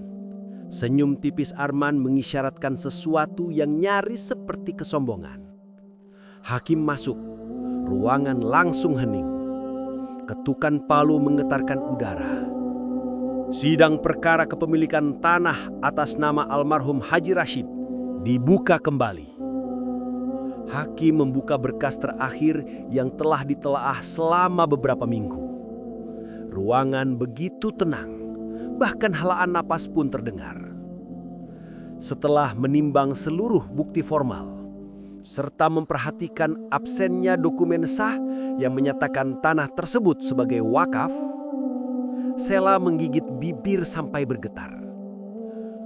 Senyum tipis Arman mengisyaratkan sesuatu yang nyaris seperti kesombongan. Hakim masuk, ruangan langsung hening. Ketukan palu menggetarkan udara. Sidang perkara kepemilikan tanah atas nama almarhum Haji Rashid dibuka kembali. Hakim membuka berkas terakhir yang telah ditelaah selama beberapa minggu. Ruangan begitu tenang, bahkan helaan napas pun terdengar. Setelah menimbang seluruh bukti formal, serta memperhatikan absennya dokumen sah yang menyatakan tanah tersebut sebagai wakaf, Sela menggigit bibir sampai bergetar.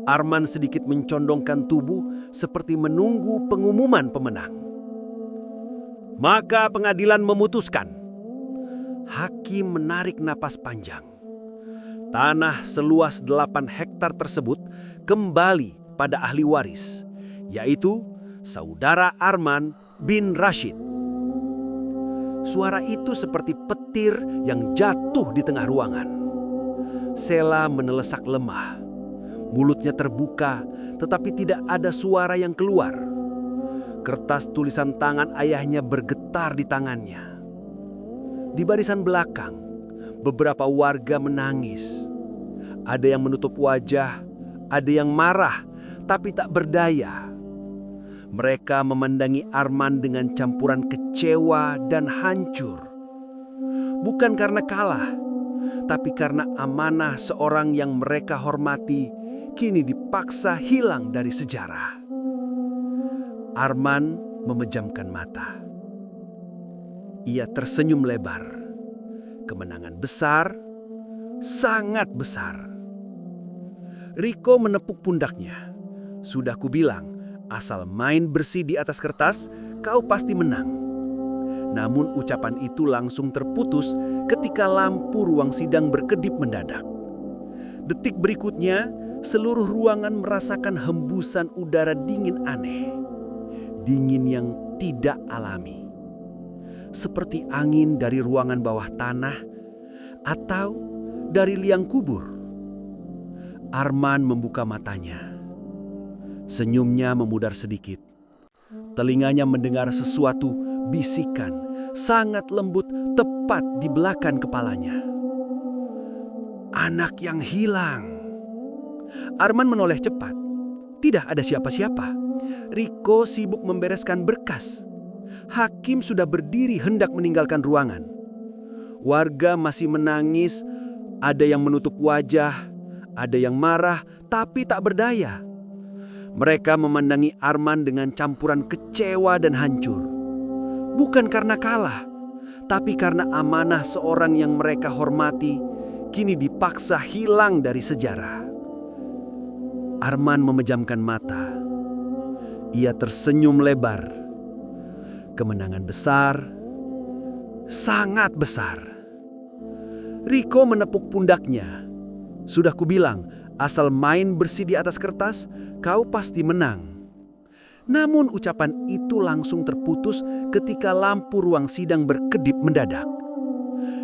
Arman sedikit mencondongkan tubuh seperti menunggu pengumuman pemenang. Maka pengadilan memutuskan. Hakim menarik napas panjang. Tanah seluas 8 hektar tersebut kembali pada ahli waris, yaitu saudara Arman bin Rashid. Suara itu seperti petir yang jatuh di tengah ruangan. Sela menelesak lemah. Mulutnya terbuka, tetapi tidak ada suara yang keluar. Kertas tulisan tangan ayahnya bergetar di tangannya. Di barisan belakang, beberapa warga menangis. Ada yang menutup wajah, ada yang marah, tapi tak berdaya. Mereka memandangi Arman dengan campuran kecewa dan hancur. Bukan karena kalah, tapi karena amanah seorang yang mereka hormati kini dipaksa hilang dari sejarah. Arman memejamkan mata. Ia tersenyum lebar. Kemenangan besar, sangat besar. Riko menepuk pundaknya. Sudah kubilang, asal main bersih di atas kertas, kau pasti menang. Namun ucapan itu langsung terputus ketika lampu ruang sidang berkedip mendadak. Detik berikutnya, seluruh ruangan merasakan hembusan udara dingin aneh. Dingin yang tidak alami. Seperti angin dari ruangan bawah tanah atau dari liang kubur. Arman membuka matanya. Senyumnya memudar sedikit. Telinganya mendengar sesuatu bisikan sangat lembut tepat di belakang kepalanya. Anak yang hilang. Arman menoleh cepat. Tidak ada siapa-siapa. Riko sibuk membereskan berkas. Hakim sudah berdiri hendak meninggalkan ruangan. Warga masih menangis, ada yang menutup wajah, ada yang marah tapi tak berdaya. Mereka memandangi Arman dengan campuran kecewa dan hancur. Bukan karena kalah, tapi karena amanah seorang yang mereka hormati kini dipaksa hilang dari sejarah. Arman memejamkan mata. Ia tersenyum lebar. Kemenangan besar, sangat besar. Riko menepuk pundaknya. Sudah kubilang, asal main bersih di atas kertas, kau pasti menang. Namun ucapan itu langsung terputus ketika lampu ruang sidang berkedip mendadak.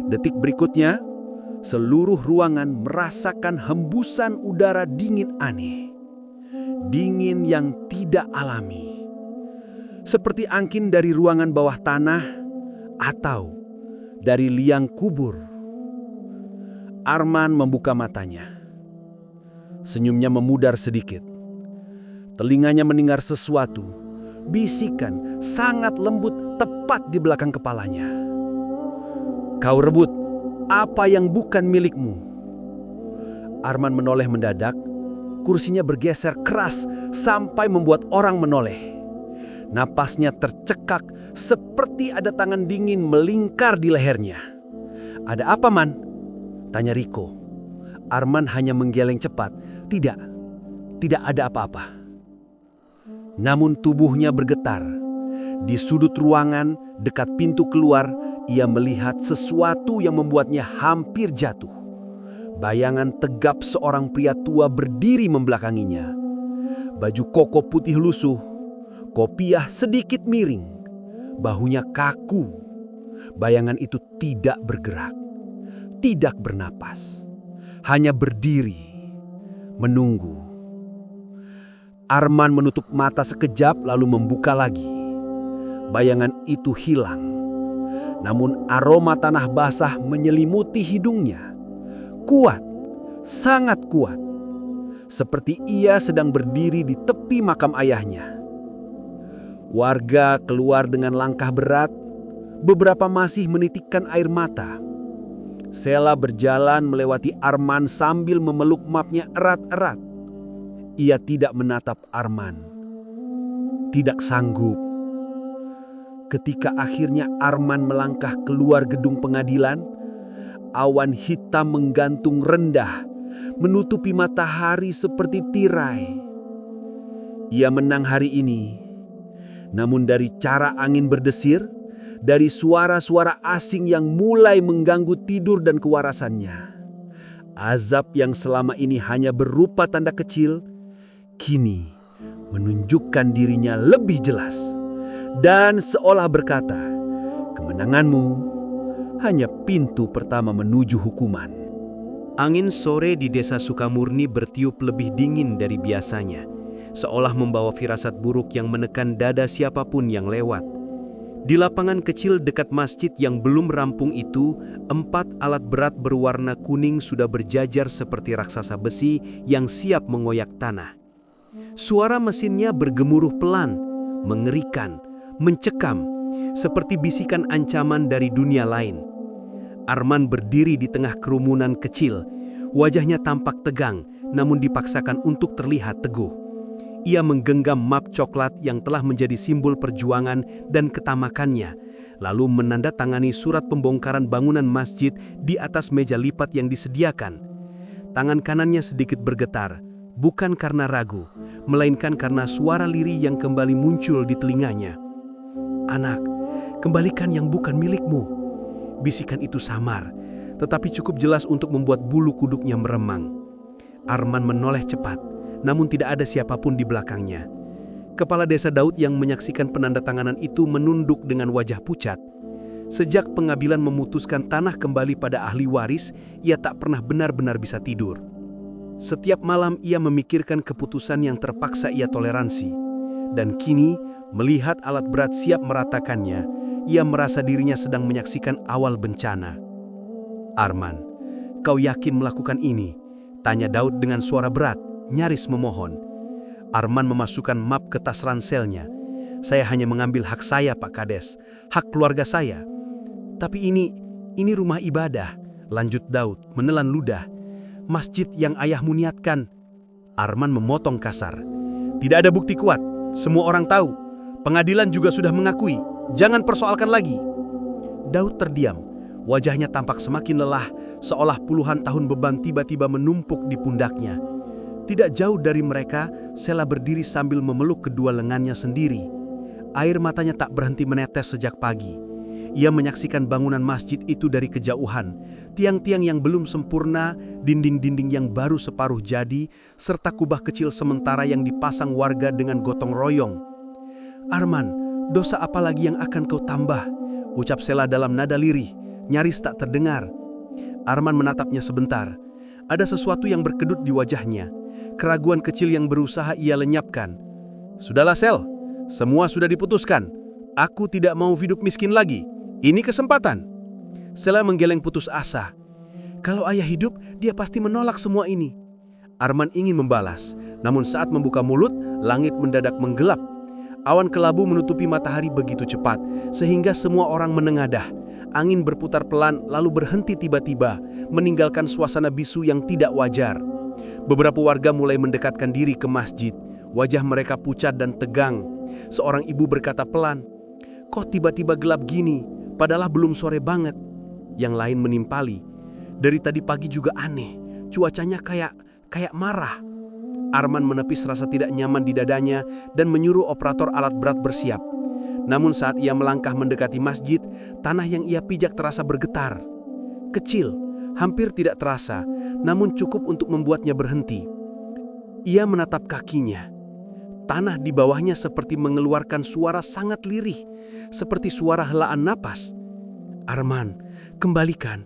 Detik berikutnya, seluruh ruangan merasakan hembusan udara dingin aneh. Dingin yang tidak alami. Seperti angin dari ruangan bawah tanah atau dari liang kubur. Arman membuka matanya. Senyumnya memudar sedikit. Telinganya mendengar sesuatu. Bisikan sangat lembut tepat di belakang kepalanya. Kau rebut apa yang bukan milikmu. Arman menoleh mendadak. Kursinya bergeser keras sampai membuat orang menoleh. Napasnya tercekak seperti ada tangan dingin melingkar di lehernya. Ada apa, Man? Tanya Riko. Arman hanya menggeleng cepat. Tidak ada apa-apa. Namun tubuhnya bergetar. Di sudut ruangan dekat pintu keluar, ia melihat sesuatu yang membuatnya hampir jatuh. Bayangan tegap seorang pria tua berdiri membelakanginya. Baju koko putih lusuh, kopiah sedikit miring, bahunya kaku. Bayangan itu tidak bergerak, tidak bernapas, hanya berdiri, menunggu. Arman menutup mata sekejap lalu membuka lagi. Bayangan itu hilang, namun aroma tanah basah menyelimuti hidungnya. Kuat, sangat kuat. Seperti ia sedang berdiri di tepi makam ayahnya. Warga keluar dengan langkah berat, beberapa masih menitikkan air mata. Sela berjalan melewati Arman sambil memeluk mapnya erat-erat. Ia tidak menatap Arman. Tidak sanggup. Ketika akhirnya Arman melangkah keluar gedung pengadilan, awan hitam menggantung rendah, menutupi matahari seperti tirai. Ia menang hari ini, namun dari cara angin berdesir, dari suara-suara asing yang mulai mengganggu tidur dan kewarasannya. Azab yang selama ini hanya berupa tanda kecil, kini menunjukkan dirinya lebih jelas. Dan seolah berkata, kemenanganmu hanya pintu pertama menuju hukuman. Angin sore di desa Sukamurni bertiup lebih dingin dari biasanya, seolah membawa firasat buruk yang menekan dada siapapun yang lewat. Di lapangan kecil dekat masjid yang belum rampung itu, 4 alat berat berwarna kuning sudah berjajar seperti raksasa besi yang siap mengoyak tanah. Suara mesinnya bergemuruh pelan, mengerikan, mencekam, seperti bisikan ancaman dari dunia lain. Arman berdiri di tengah kerumunan kecil. Wajahnya tampak tegang, namun dipaksakan untuk terlihat teguh. Ia menggenggam map coklat yang telah menjadi simbol perjuangan dan ketamakannya, lalu menandatangani surat pembongkaran bangunan masjid di atas meja lipat yang disediakan. Tangan kanannya sedikit bergetar, bukan karena ragu, melainkan karena suara lirih yang kembali muncul di telinganya. "Anak, kembalikan yang bukan milikmu." Bisikan itu samar, tetapi cukup jelas untuk membuat bulu kuduknya meremang. Arman menoleh cepat, namun tidak ada siapapun di belakangnya. Kepala desa Daud yang menyaksikan penandatanganan itu menunduk dengan wajah pucat. Sejak pengadilan memutuskan tanah kembali pada ahli waris, ia tak pernah benar-benar bisa tidur. Setiap malam ia memikirkan keputusan yang terpaksa ia toleransi. Dan kini, melihat alat berat siap meratakannya, ia merasa dirinya sedang menyaksikan awal bencana. "Arman, kau yakin melakukan ini?" tanya Daud dengan suara berat, nyaris memohon. Arman memasukkan map ke tas ranselnya. "Saya hanya mengambil hak saya, Pak Kades, hak keluarga saya." "Tapi ini rumah ibadah," lanjut Daud menelan ludah. "Masjid yang ayahmu niatkan." Arman memotong kasar. Tidak ada bukti kuat. Semua orang tahu. Pengadilan juga sudah mengakui. Jangan persoalkan lagi. Daud terdiam. Wajahnya tampak semakin lelah, seolah puluhan tahun beban tiba-tiba menumpuk di pundaknya. Tidak jauh dari mereka, Sela berdiri sambil memeluk kedua lengannya sendiri. Air matanya tak berhenti menetes sejak pagi. Ia menyaksikan bangunan masjid itu dari kejauhan, tiang-tiang yang belum sempurna, dinding-dinding yang baru separuh jadi, serta kubah kecil sementara yang dipasang warga dengan gotong royong. "Arman, dosa apa lagi yang akan kau tambah?" ucap Sela dalam nada lirih, nyaris tak terdengar. Arman menatapnya sebentar. Ada sesuatu yang berkedut di wajahnya. Keraguan kecil yang berusaha ia lenyapkan. "Sudahlah Sel, semua sudah diputuskan. Aku tidak mau hidup miskin lagi. Ini kesempatan." Sela menggeleng putus asa. Kalau ayah hidup, dia pasti menolak semua ini. Arman ingin membalas, namun saat membuka mulut, langit mendadak menggelap. Awan kelabu menutupi matahari begitu cepat, sehingga semua orang menengadah. Angin berputar pelan lalu berhenti tiba-tiba, meninggalkan suasana bisu yang tidak wajar. Beberapa warga mulai mendekatkan diri ke masjid. Wajah mereka pucat dan tegang. Seorang ibu berkata pelan, "Kok tiba-tiba gelap gini? Padahal belum sore banget." Yang lain menimpali, "Dari tadi pagi juga aneh. Cuacanya kayak marah." Arman menepis rasa tidak nyaman di dadanya dan menyuruh operator alat berat bersiap. Namun saat ia melangkah mendekati masjid, tanah yang ia pijak terasa bergetar. Kecil, hampir tidak terasa, namun cukup untuk membuatnya berhenti. Ia menatap kakinya. Tanah di bawahnya seperti mengeluarkan suara sangat lirih, seperti suara helaan napas. "Arman, kembalikan."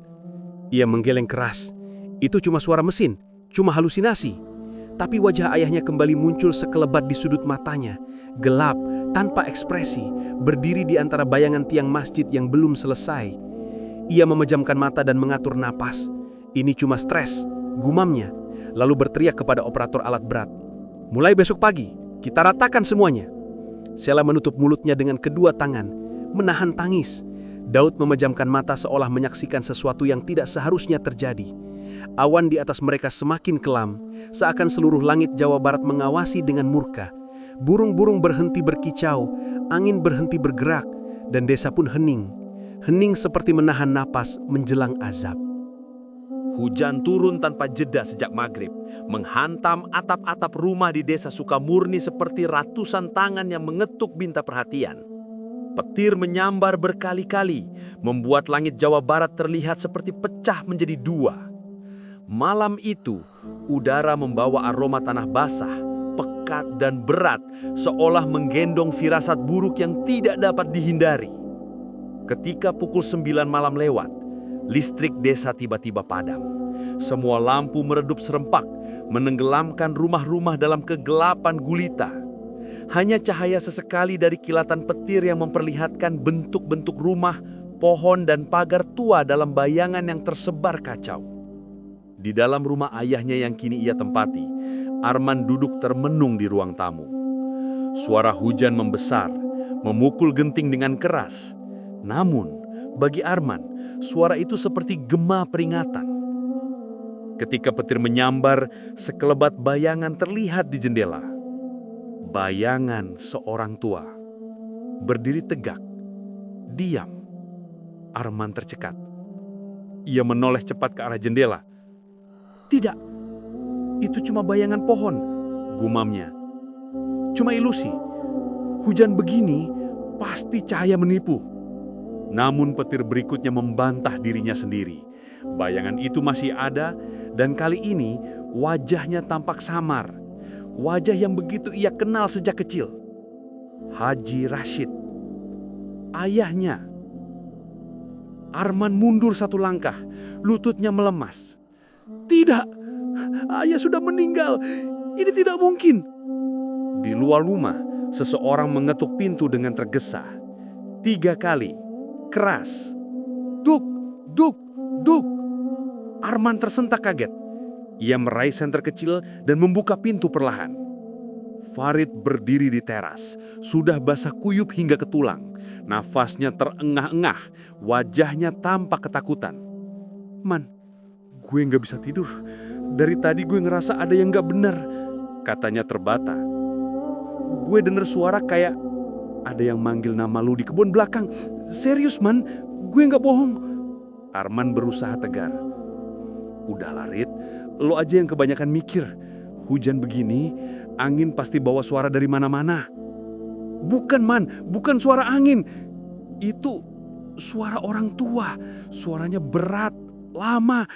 Ia menggeleng keras. Itu cuma suara mesin, cuma halusinasi. Tapi wajah ayahnya kembali muncul sekelebat di sudut matanya, gelap, tanpa ekspresi, berdiri di antara bayangan tiang masjid yang belum selesai. Ia memejamkan mata dan mengatur napas. "Ini cuma stres," gumamnya, lalu berteriak kepada operator alat berat. "Mulai besok pagi, kita ratakan semuanya." Sela menutup mulutnya dengan kedua tangan, menahan tangis. Daud memejamkan mata seolah menyaksikan sesuatu yang tidak seharusnya terjadi. Awan di atas mereka semakin kelam, seakan seluruh langit Jawa Barat mengawasi dengan murka. Burung-burung berhenti berkicau, angin berhenti bergerak, dan desa pun hening. Hening seperti menahan napas menjelang azab. Hujan turun tanpa jeda sejak maghrib, menghantam atap-atap rumah di desa Sukamurni seperti ratusan tangan yang mengetuk minta perhatian. Petir menyambar berkali-kali, membuat langit Jawa Barat terlihat seperti pecah menjadi dua. Malam itu, udara membawa aroma tanah basah, pekat dan berat, seolah menggendong firasat buruk yang tidak dapat dihindari. Ketika pukul 9 malam lewat, listrik desa tiba-tiba padam. Semua lampu meredup serempak, menenggelamkan rumah-rumah dalam kegelapan gulita. Hanya cahaya sesekali dari kilatan petir yang memperlihatkan bentuk-bentuk rumah, pohon, dan pagar tua dalam bayangan yang tersebar kacau. Di dalam rumah ayahnya yang kini ia tempati, Arman duduk termenung di ruang tamu. Suara hujan membesar, memukul genting dengan keras. Namun, bagi Arman, suara itu seperti gema peringatan. Ketika petir menyambar, sekelebat bayangan terlihat di jendela. Bayangan seorang tua, berdiri tegak, diam. Arman tercekat. Ia menoleh cepat ke arah jendela. "Tidak, itu cuma bayangan pohon," gumamnya. "Cuma ilusi. Hujan begini pasti cahaya menipu." Namun petir berikutnya membantah dirinya sendiri. Bayangan itu masih ada dan kali ini wajahnya tampak samar. Wajah yang begitu ia kenal sejak kecil. Haji Rashid, ayahnya. Arman mundur satu langkah, lututnya melemas. "Tidak, ayah sudah meninggal. Ini tidak mungkin." Di luar rumah, seseorang mengetuk pintu dengan tergesa. 3 kali, keras. Duk, duk, duk. Arman tersentak kaget. Ia meraih senter kecil dan membuka pintu perlahan. Farid berdiri di teras, sudah basah kuyup hingga ke tulang. Nafasnya terengah-engah, wajahnya tampak ketakutan. "Man, gue nggak bisa tidur. Dari tadi gue ngerasa ada yang nggak benar," katanya terbata. gue denger suara kayak ada yang manggil nama lu di kebun belakang. Serius man, gue nggak bohong. Arman berusaha tegar. Udahlah Rit, lo aja yang kebanyakan mikir. Hujan begini, angin pasti bawa suara dari mana-mana. Bukan man, bukan suara angin. Itu suara orang tua. Suaranya berat, lama,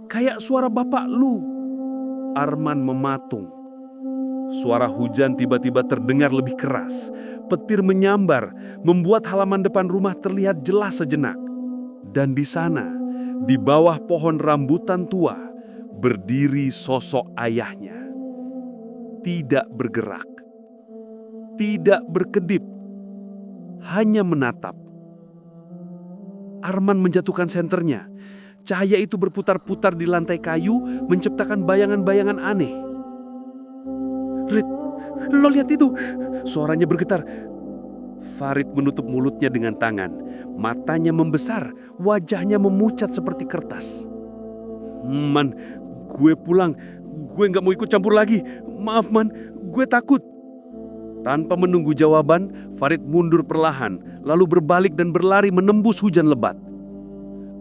kayak suara bapak lu. Arman mematung. Suara hujan tiba-tiba terdengar lebih keras. Petir menyambar, membuat halaman depan rumah terlihat jelas sejenak. Dan di sana, di bawah pohon rambutan tua, berdiri sosok ayahnya. Tidak bergerak, tidak berkedip, hanya menatap. Arman menjatuhkan senternya. Cahaya itu berputar-putar di lantai kayu, menciptakan bayangan-bayangan aneh. Rit, lo lihat itu? Suaranya bergetar. Farid menutup mulutnya dengan tangan. Matanya membesar, wajahnya memucat seperti kertas. Man, gue pulang. Gue nggak mau ikut campur lagi. Maaf man, gue takut. Tanpa menunggu jawaban, Farid mundur perlahan, lalu berbalik dan berlari menembus hujan lebat.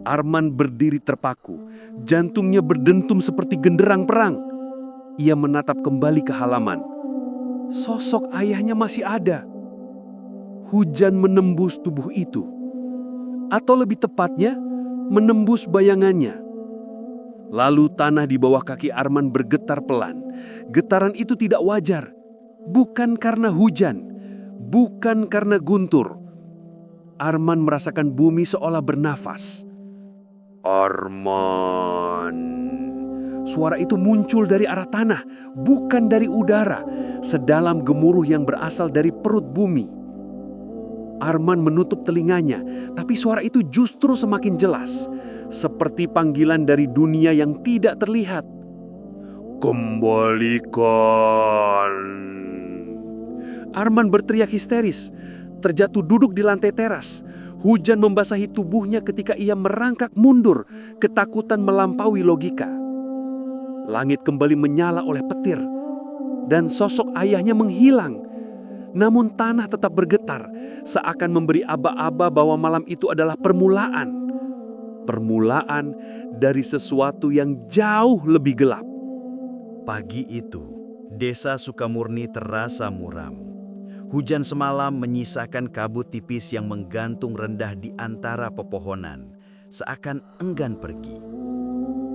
Arman berdiri terpaku, jantungnya berdentum seperti genderang perang. Ia menatap kembali ke halaman. Sosok ayahnya masih ada. Hujan menembus tubuh itu. Atau lebih tepatnya, menembus bayangannya. Lalu tanah di bawah kaki Arman bergetar pelan. Getaran itu tidak wajar. Bukan karena hujan, bukan karena guntur. Arman merasakan bumi seolah bernafas. Arman. Suara itu muncul dari arah tanah, bukan dari udara, sedalam gemuruh yang berasal dari perut bumi. Arman menutup telinganya, tapi suara itu justru semakin jelas, seperti panggilan dari dunia yang tidak terlihat. Kembalikan. Arman berteriak histeris, terjatuh duduk di lantai teras. Hujan membasahi tubuhnya ketika ia merangkak mundur, ketakutan melampaui logika. Langit kembali menyala oleh petir, dan sosok ayahnya menghilang. Namun tanah tetap bergetar, seakan memberi aba-aba bahwa malam itu adalah permulaan. Permulaan dari sesuatu yang jauh lebih gelap. Pagi itu, desa Sukamurni terasa muram. Hujan semalam menyisakan kabut tipis yang menggantung rendah di antara pepohonan, seakan enggan pergi.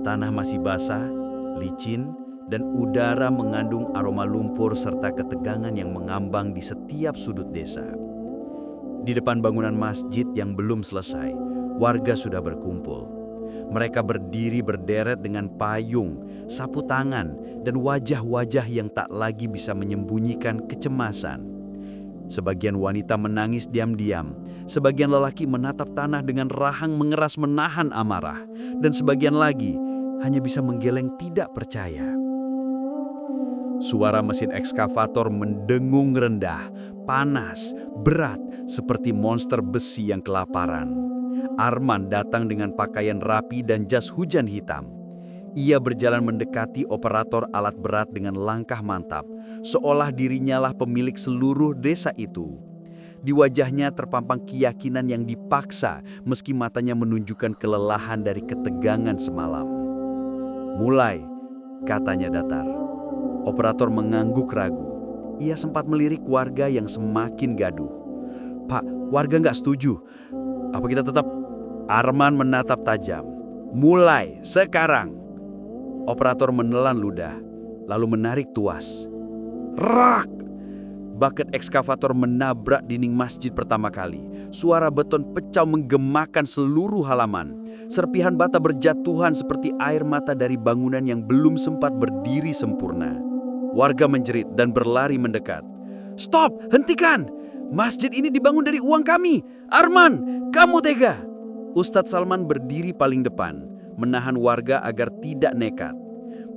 Tanah masih basah, licin, dan udara mengandung aroma lumpur serta ketegangan yang mengambang di setiap sudut desa. Di depan bangunan masjid yang belum selesai, warga sudah berkumpul. Mereka berdiri berderet dengan payung, sapu tangan, dan wajah-wajah yang tak lagi bisa menyembunyikan kecemasan. Sebagian wanita menangis diam-diam, sebagian lelaki menatap tanah dengan rahang mengeras menahan amarah, dan sebagian lagi hanya bisa menggeleng tidak percaya. Suara mesin ekskavator mendengung rendah, panas, berat, seperti monster besi yang kelaparan. Arman datang dengan pakaian rapi dan jas hujan hitam. Ia berjalan mendekati operator alat berat dengan langkah mantap, seolah dirinya lah pemilik seluruh desa itu. Di wajahnya terpampang keyakinan yang dipaksa, meski matanya menunjukkan kelelahan dari ketegangan semalam. Mulai, katanya datar. Operator mengangguk ragu. Ia sempat melirik warga yang semakin gaduh. Pak, warga nggak setuju. Apa kita tetap? Arman menatap tajam. Mulai, sekarang. Operator menelan ludah, lalu menarik tuas. Rak! Bucket ekskavator menabrak dinding masjid pertama kali. Suara beton pecah menggemakan seluruh halaman. Serpihan bata berjatuhan seperti air mata dari bangunan yang belum sempat berdiri sempurna. Warga menjerit dan berlari mendekat. Stop! Hentikan! Masjid ini dibangun dari uang kami! Arman, kamu tega! Ustadz Salman berdiri paling depan, menahan warga agar tidak nekat.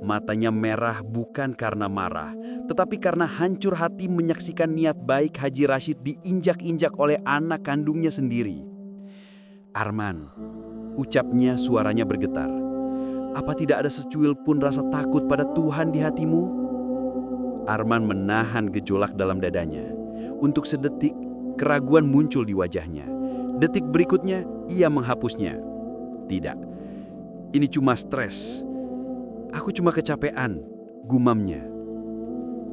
Matanya merah bukan karena marah, tetapi karena hancur hati menyaksikan niat baik Haji Rashid diinjak-injak oleh anak kandungnya sendiri. Arman, ucapnya suaranya bergetar. Apa tidak ada secuil pun rasa takut pada Tuhan di hatimu? Arman menahan gejolak dalam dadanya. Untuk sedetik, keraguan muncul di wajahnya. Detik berikutnya, ia menghapusnya. Tidak, ini cuma stres. Aku cuma kecapean, gumamnya.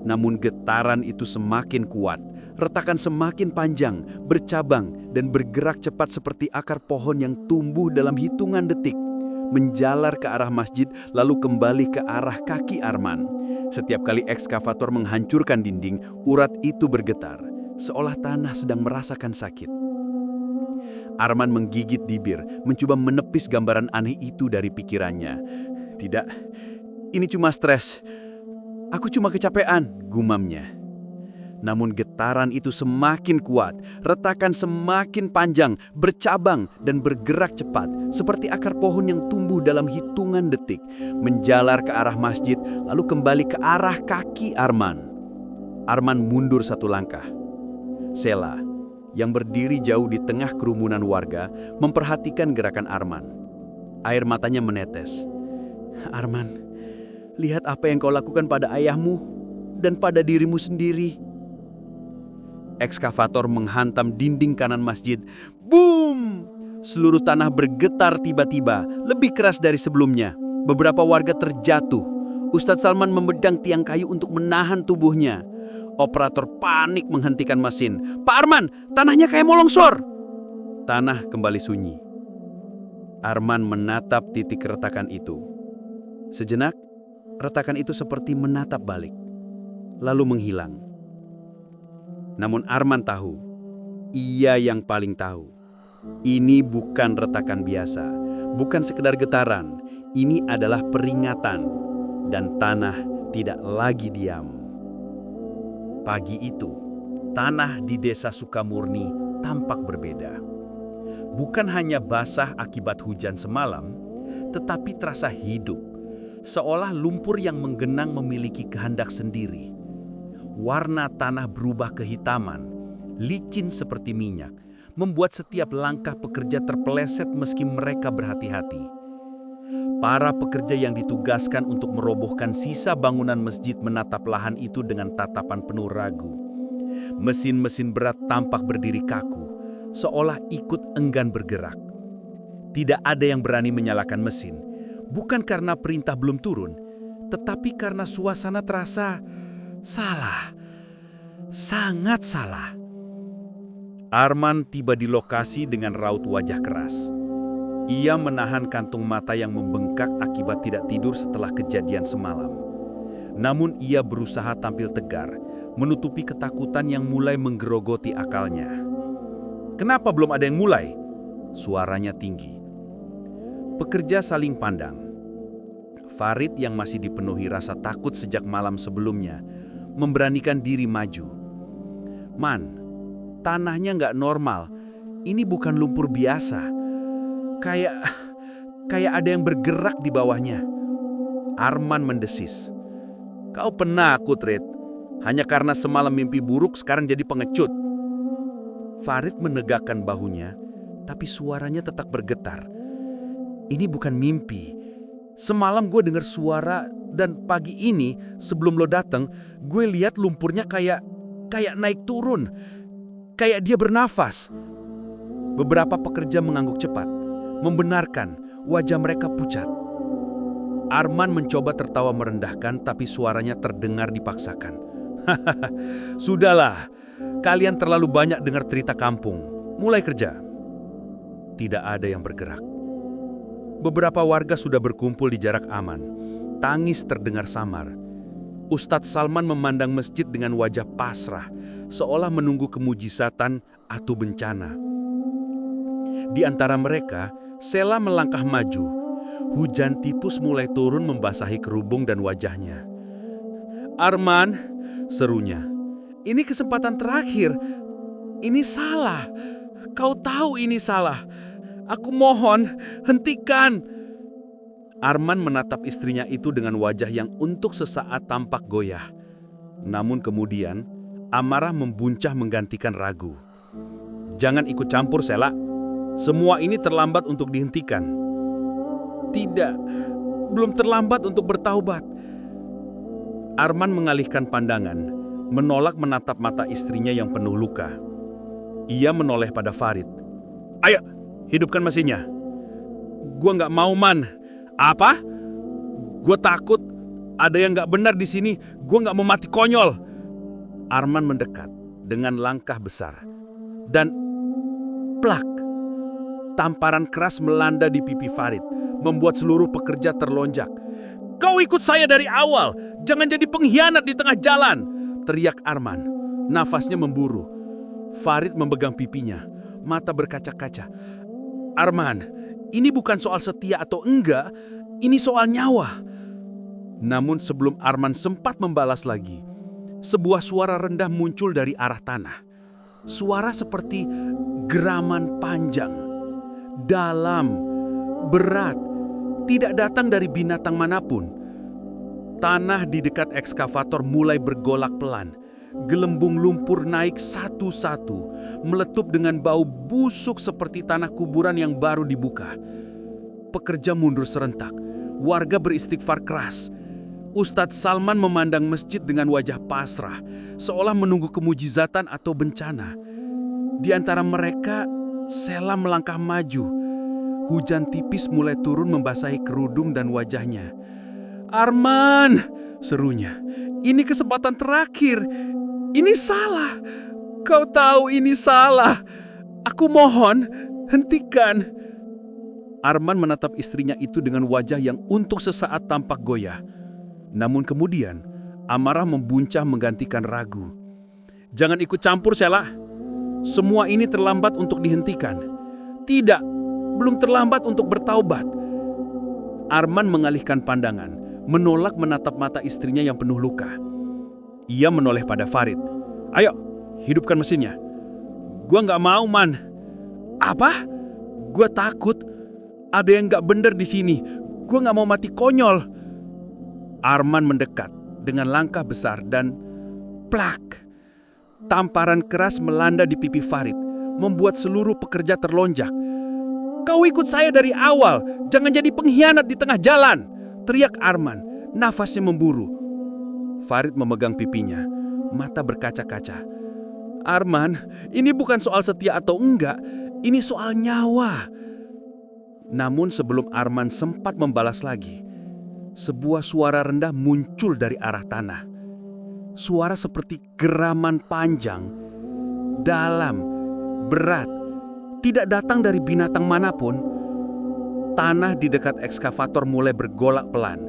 Namun getaran itu semakin kuat, retakan semakin panjang, bercabang, dan bergerak cepat seperti akar pohon yang tumbuh dalam hitungan detik. Menjalar ke arah masjid, lalu kembali ke arah kaki Arman. Setiap kali ekskavator menghancurkan dinding, urat itu bergetar, seolah tanah sedang merasakan sakit. Arman menggigit bibir, mencoba menepis gambaran aneh itu dari pikirannya. Tidak, ini cuma stres. Aku cuma kecapean, gumamnya. Namun getaran itu semakin kuat, retakan semakin panjang, bercabang dan bergerak cepat, seperti akar pohon yang tumbuh dalam hitungan detik, menjalar ke arah masjid, lalu kembali ke arah kaki Arman. Arman mundur satu langkah. Sela, yang berdiri jauh di tengah kerumunan warga, memperhatikan gerakan Arman. Air matanya menetes. Arman, lihat apa yang kau lakukan pada ayahmu dan pada dirimu sendiri. Ekskavator menghantam dinding kanan masjid. Boom! Seluruh tanah bergetar tiba-tiba, lebih keras dari sebelumnya. Beberapa warga terjatuh. Ustadz Salman memedang tiang kayu untuk menahan tubuhnya. Operator panik menghentikan mesin. Pak Arman, tanahnya kayak mau longsor. Tanah kembali sunyi. Arman menatap titik retakan itu. Sejenak, retakan itu seperti menatap balik, lalu menghilang. Namun Arman tahu, ia yang paling tahu. Ini bukan retakan biasa, bukan sekedar getaran. Ini adalah peringatan, dan tanah tidak lagi diam. Pagi itu, tanah di Desa Sukamurni tampak berbeda. Bukan hanya basah akibat hujan semalam, tetapi terasa hidup, seolah lumpur yang menggenang memiliki kehendak sendiri. Warna tanah berubah kehitaman, licin seperti minyak, membuat setiap langkah pekerja terpeleset meski mereka berhati-hati. Para pekerja yang ditugaskan untuk merobohkan sisa bangunan masjid menatap lahan itu dengan tatapan penuh ragu. Mesin-mesin berat tampak berdiri kaku, seolah ikut enggan bergerak. Tidak ada yang berani menyalakan mesin, bukan karena perintah belum turun, tetapi karena suasana terasa salah, sangat salah. Arman tiba di lokasi dengan raut wajah keras. Ia menahan kantung mata yang membengkak akibat tidak tidur setelah kejadian semalam. Namun ia berusaha tampil tegar, menutupi ketakutan yang mulai menggerogoti akalnya. Kenapa belum ada yang mulai? Suaranya tinggi. Pekerja saling pandang. Farid yang masih dipenuhi rasa takut sejak malam sebelumnya, memberanikan diri maju. Man, tanahnya nggak normal. Ini bukan lumpur biasa. Kayak ada yang bergerak di bawahnya. Arman mendesis. Kau penakut, Red. Hanya karena semalam mimpi buruk sekarang jadi pengecut. Farid menegakkan bahunya, tapi suaranya tetap bergetar. Ini bukan mimpi. Semalam gue dengar suara dan pagi ini sebelum lo datang, gue lihat lumpurnya kayak naik turun. Kayak dia bernafas. Beberapa pekerja mengangguk cepat. Membenarkan, wajah mereka pucat. Arman mencoba tertawa merendahkan, tapi suaranya terdengar dipaksakan. Hahaha, sudahlah. Kalian terlalu banyak dengar cerita kampung. Mulai kerja. Tidak ada yang bergerak. Beberapa warga sudah berkumpul di jarak aman. Tangis terdengar samar. Ustadz Salman memandang masjid dengan wajah pasrah, seolah menunggu kemujizatan atau bencana. Di antara mereka, Sela melangkah maju. Hujan tipus mulai turun membasahi kerudung dan wajahnya. Arman, serunya, ini kesempatan terakhir. Ini salah. Kau tahu ini salah. Aku mohon, hentikan. Arman menatap istrinya itu dengan wajah yang untuk sesaat tampak goyah. Namun kemudian, amarah membuncah menggantikan ragu. Jangan ikut campur, Sela. Semua ini terlambat untuk dihentikan. Tidak, belum terlambat untuk bertaubat. Arman mengalihkan pandangan, menolak menatap mata istrinya yang penuh luka. Ia menoleh pada Farid. "Ayo, hidupkan mesinnya." "Gua nggak mau, Man." "Apa?" "Gua takut ada yang nggak benar di sini. Gua nggak mau mati konyol." Arman mendekat dengan langkah besar. Dan plak! Tamparan keras melanda di pipi Farid, membuat seluruh pekerja terlonjak. "Kau ikut saya dari awal, jangan jadi pengkhianat di tengah jalan!" teriak Arman. Nafasnya memburu. Farid memegang pipinya, mata berkaca-kaca. "Arman, ini bukan soal setia atau enggak, ini soal nyawa." Namun sebelum Arman sempat membalas lagi, sebuah suara rendah muncul dari arah tanah. Suara seperti geraman panjang, dalam, berat, tidak datang dari binatang manapun. Tanah di dekat ekskavator mulai bergolak pelan. Gelembung lumpur naik satu-satu, meletup dengan bau busuk seperti tanah kuburan yang baru dibuka. Pekerja mundur serentak, warga beristighfar keras. Ustadz Salman memandang masjid dengan wajah pasrah, seolah menunggu kemujizatan atau bencana. Di antara mereka, Sela melangkah maju. Hujan tipis mulai turun membasahi kerudung dan wajahnya. "Arman!" serunya. "Ini kesempatan terakhir. Ini salah. Kau tahu ini salah. Aku mohon, hentikan." Arman menatap istrinya itu dengan wajah yang untuk sesaat tampak goyah. Namun kemudian, amarah membuncah menggantikan ragu. "Jangan ikut campur, Sela. Semua ini terlambat untuk dihentikan." "Tidak, belum terlambat untuk bertaubat." Arman mengalihkan pandangan, menolak menatap mata istrinya yang penuh luka. Ia menoleh pada Farid. "Ayo, hidupkan mesinnya." "Gua nggak mau, Man." "Apa?" "Gua takut ada yang nggak bener di sini. Gua nggak mau mati konyol." Arman mendekat dengan langkah besar dan plak! Tamparan keras melanda di pipi Farid, membuat seluruh pekerja terlonjak. "Kau ikut saya dari awal, jangan jadi pengkhianat di tengah jalan!" teriak Arman, nafasnya memburu. Farid memegang pipinya, mata berkaca-kaca. "Arman, ini bukan soal setia atau enggak, ini soal nyawa." Namun sebelum Arman sempat membalas lagi, sebuah suara rendah muncul dari arah tanah. Suara seperti geraman panjang, dalam, berat, tidak datang dari binatang manapun. Tanah di dekat ekskavator mulai bergolak pelan.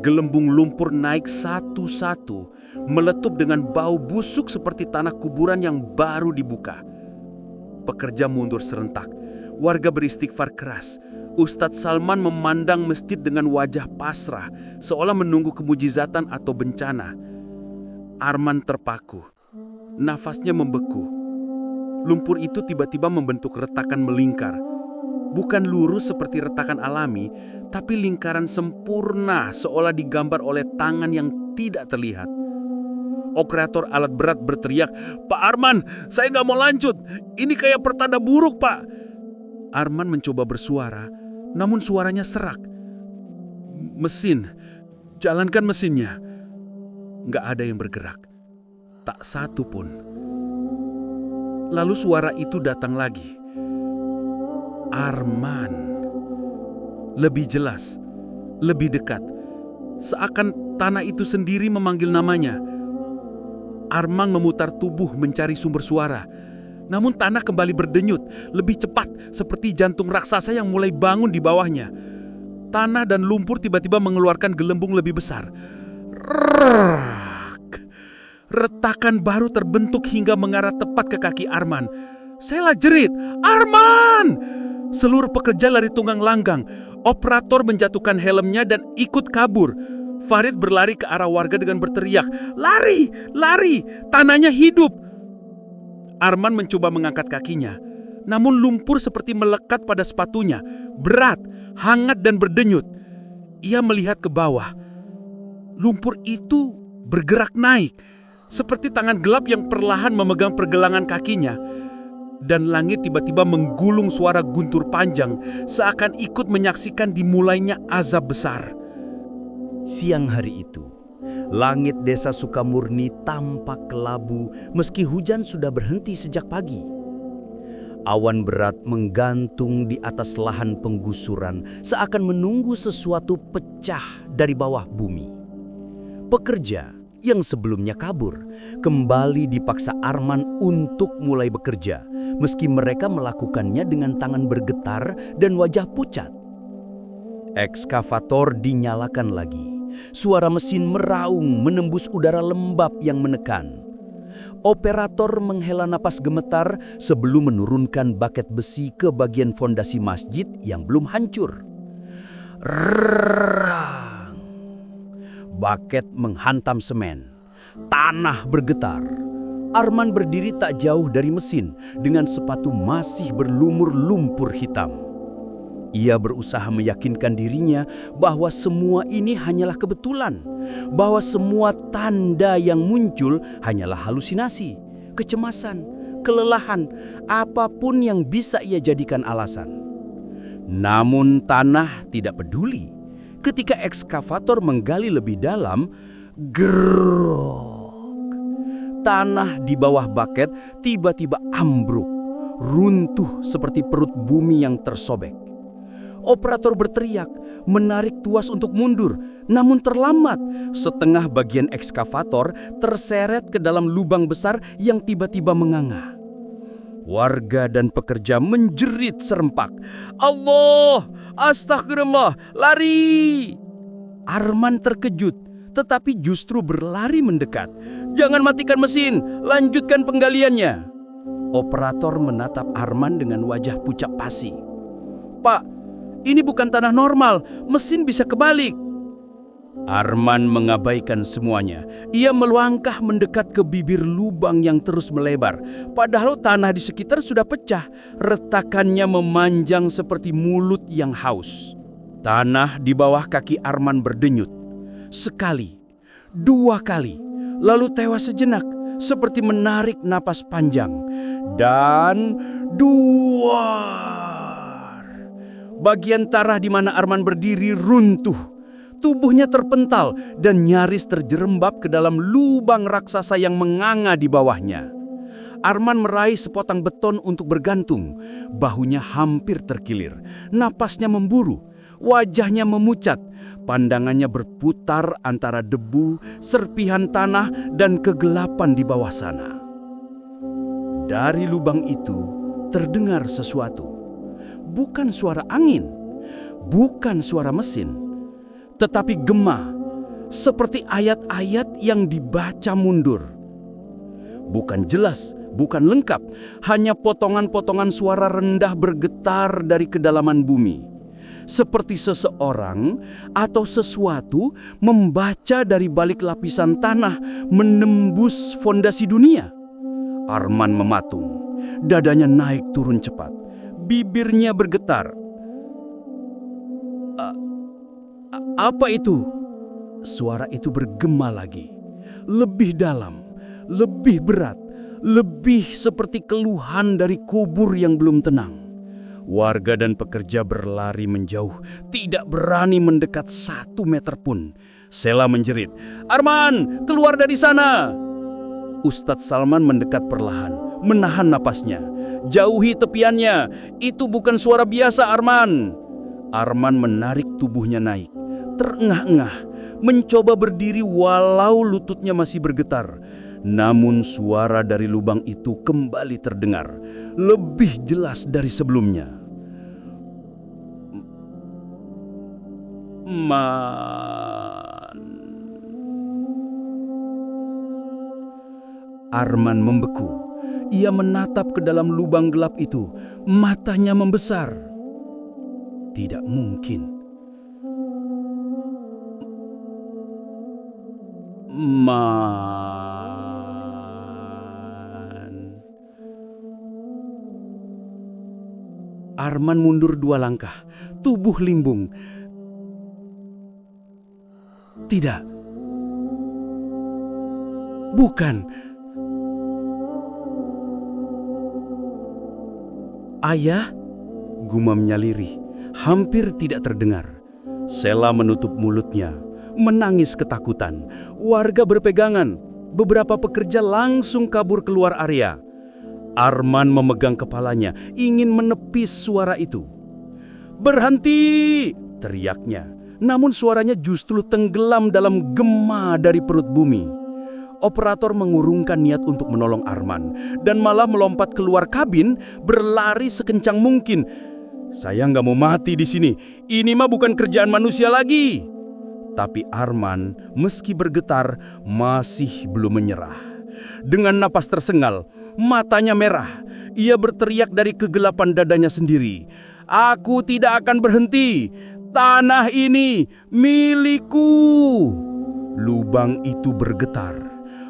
Gelembung lumpur naik satu-satu, meletup dengan bau busuk seperti tanah kuburan yang baru dibuka. Pekerja mundur serentak, warga beristighfar keras. Ustadz Salman memandang masjid dengan wajah pasrah, seolah menunggu kemujizatan atau bencana. Arman terpaku, nafasnya membeku. Lumpur itu tiba-tiba membentuk retakan melingkar. Bukan lurus seperti retakan alami, tapi lingkaran sempurna seolah digambar oleh tangan yang tidak terlihat. Operator alat berat berteriak, "Pak Arman, saya nggak mau lanjut. Ini kayak pertanda buruk, Pak." Arman mencoba bersuara, namun suaranya serak. "Mesin, jalankan mesinnya." Nggak ada yang bergerak, tak satu pun. Lalu suara itu datang lagi. Arman. Lebih jelas, lebih dekat. Seakan tanah itu sendiri memanggil namanya. Arman memutar tubuh mencari sumber suara. Namun tanah kembali berdenyut, lebih cepat seperti jantung raksasa yang mulai bangun di bawahnya. Tanah dan lumpur tiba-tiba mengeluarkan gelembung lebih besar. Retakan baru terbentuk hingga mengarah tepat ke kaki Arman. Sela jerit, "Arman!" Seluruh pekerja lari tunggang langgang. Operator menjatuhkan helmnya dan ikut kabur. Farid berlari ke arah warga dengan berteriak, "Lari! Lari! Tanahnya hidup!" Arman mencoba mengangkat kakinya. Namun lumpur seperti melekat pada sepatunya. Berat, hangat dan berdenyut. Ia melihat ke bawah. Lumpur itu bergerak naik, seperti tangan gelap yang perlahan memegang pergelangan kakinya. Dan langit tiba-tiba menggulung suara guntur panjang, seakan ikut menyaksikan dimulainya azab besar. Siang hari itu, Langit desa Sukamurni tampak kelabu meski hujan sudah berhenti sejak pagi. Awan berat menggantung di atas lahan penggusuran seakan menunggu sesuatu pecah dari bawah bumi. Pekerja yang sebelumnya kabur kembali dipaksa Arman untuk mulai bekerja meski mereka melakukannya dengan tangan bergetar dan wajah pucat. Ekskavator dinyalakan lagi. Suara mesin meraung menembus udara lembab yang menekan. Operator menghela napas gemetar sebelum menurunkan baket besi ke bagian fondasi masjid yang belum hancur. Rrrrang. Baket menghantam semen. Tanah bergetar. Arman berdiri tak jauh dari mesin dengan sepatu masih berlumur lumpur hitam. Ia berusaha meyakinkan dirinya bahwa semua ini hanyalah kebetulan, bahwa semua tanda yang muncul hanyalah halusinasi, kecemasan, kelelahan, apapun yang bisa ia jadikan alasan. Namun tanah tidak peduli. Ketika ekskavator menggali lebih dalam, gerok. Tanah di bawah baket tiba-tiba ambruk, runtuh seperti perut bumi yang tersobek. Operator berteriak, menarik tuas untuk mundur, namun terlambat. Setengah bagian ekskavator terseret ke dalam lubang besar yang tiba-tiba menganga. Warga dan pekerja menjerit serempak. Allah, astagfirullah, lari! Arman terkejut, tetapi justru berlari mendekat. Jangan matikan mesin, lanjutkan penggaliannya. Operator menatap Arman dengan wajah pucat pasi. Pak, ini bukan tanah normal, mesin bisa kebalik. Arman mengabaikan semuanya. Ia melangkah mendekat ke bibir lubang yang terus melebar. Padahal tanah di sekitar sudah pecah. Retakannya memanjang seperti mulut yang haus. Tanah di bawah kaki Arman berdenyut. Sekali, dua kali, lalu tewas sejenak seperti menarik napas panjang. Dan duar. Bagian tanah di mana Arman berdiri runtuh. Tubuhnya terpental dan nyaris terjerembab ke dalam lubang raksasa yang menganga di bawahnya. Arman meraih sepotong beton untuk bergantung. Bahunya hampir terkilir. Napasnya memburu. Wajahnya memucat. Pandangannya berputar antara debu, serpihan tanah, dan kegelapan di bawah sana. Dari lubang itu terdengar sesuatu. Bukan suara angin, bukan suara mesin, tetapi gema, seperti ayat-ayat yang dibaca mundur. Bukan jelas, bukan lengkap, hanya potongan-potongan suara rendah bergetar dari kedalaman bumi. Seperti seseorang atau sesuatu membaca dari balik lapisan tanah menembus fondasi dunia. Arman mematung, dadanya naik turun cepat. Bibirnya bergetar. Apa itu? Suara itu bergema lagi. Lebih dalam, lebih berat, lebih seperti keluhan dari kubur yang belum tenang. Warga dan pekerja berlari menjauh, tidak berani mendekat 1 meter pun. Sela menjerit, Arman, keluar dari sana! Ustadz Salman mendekat perlahan, menahan napasnya. Jauhi tepiannya, itu bukan suara biasa, Arman. Arman menarik tubuhnya naik, terengah-engah, mencoba berdiri walau lututnya masih bergetar. Namun suara dari lubang itu kembali terdengar, lebih jelas dari sebelumnya. Arman membeku. Ia menatap ke dalam lubang gelap itu. Matanya membesar. Tidak mungkin. Arman mundur 2 langkah. Tubuh limbung. Tidak. Bukan. Ayah, gumamnya lirih, hampir tidak terdengar. Sela menutup mulutnya, menangis ketakutan. Warga berpegangan. Beberapa pekerja langsung kabur keluar area. Arman memegang kepalanya, ingin menepis suara itu. "Berhenti!" teriaknya. Namun suaranya justru tenggelam dalam gema dari perut bumi. Operator mengurungkan niat untuk menolong Arman dan malah melompat keluar kabin, berlari sekencang mungkin. "Saya nggak mau mati di sini. Ini mah bukan kerjaan manusia lagi." Tapi Arman, meski bergetar, masih belum menyerah. Dengan napas tersengal, matanya merah, ia berteriak dari kegelapan dadanya sendiri, "Aku tidak akan berhenti. Tanah ini milikku." Lubang itu bergetar,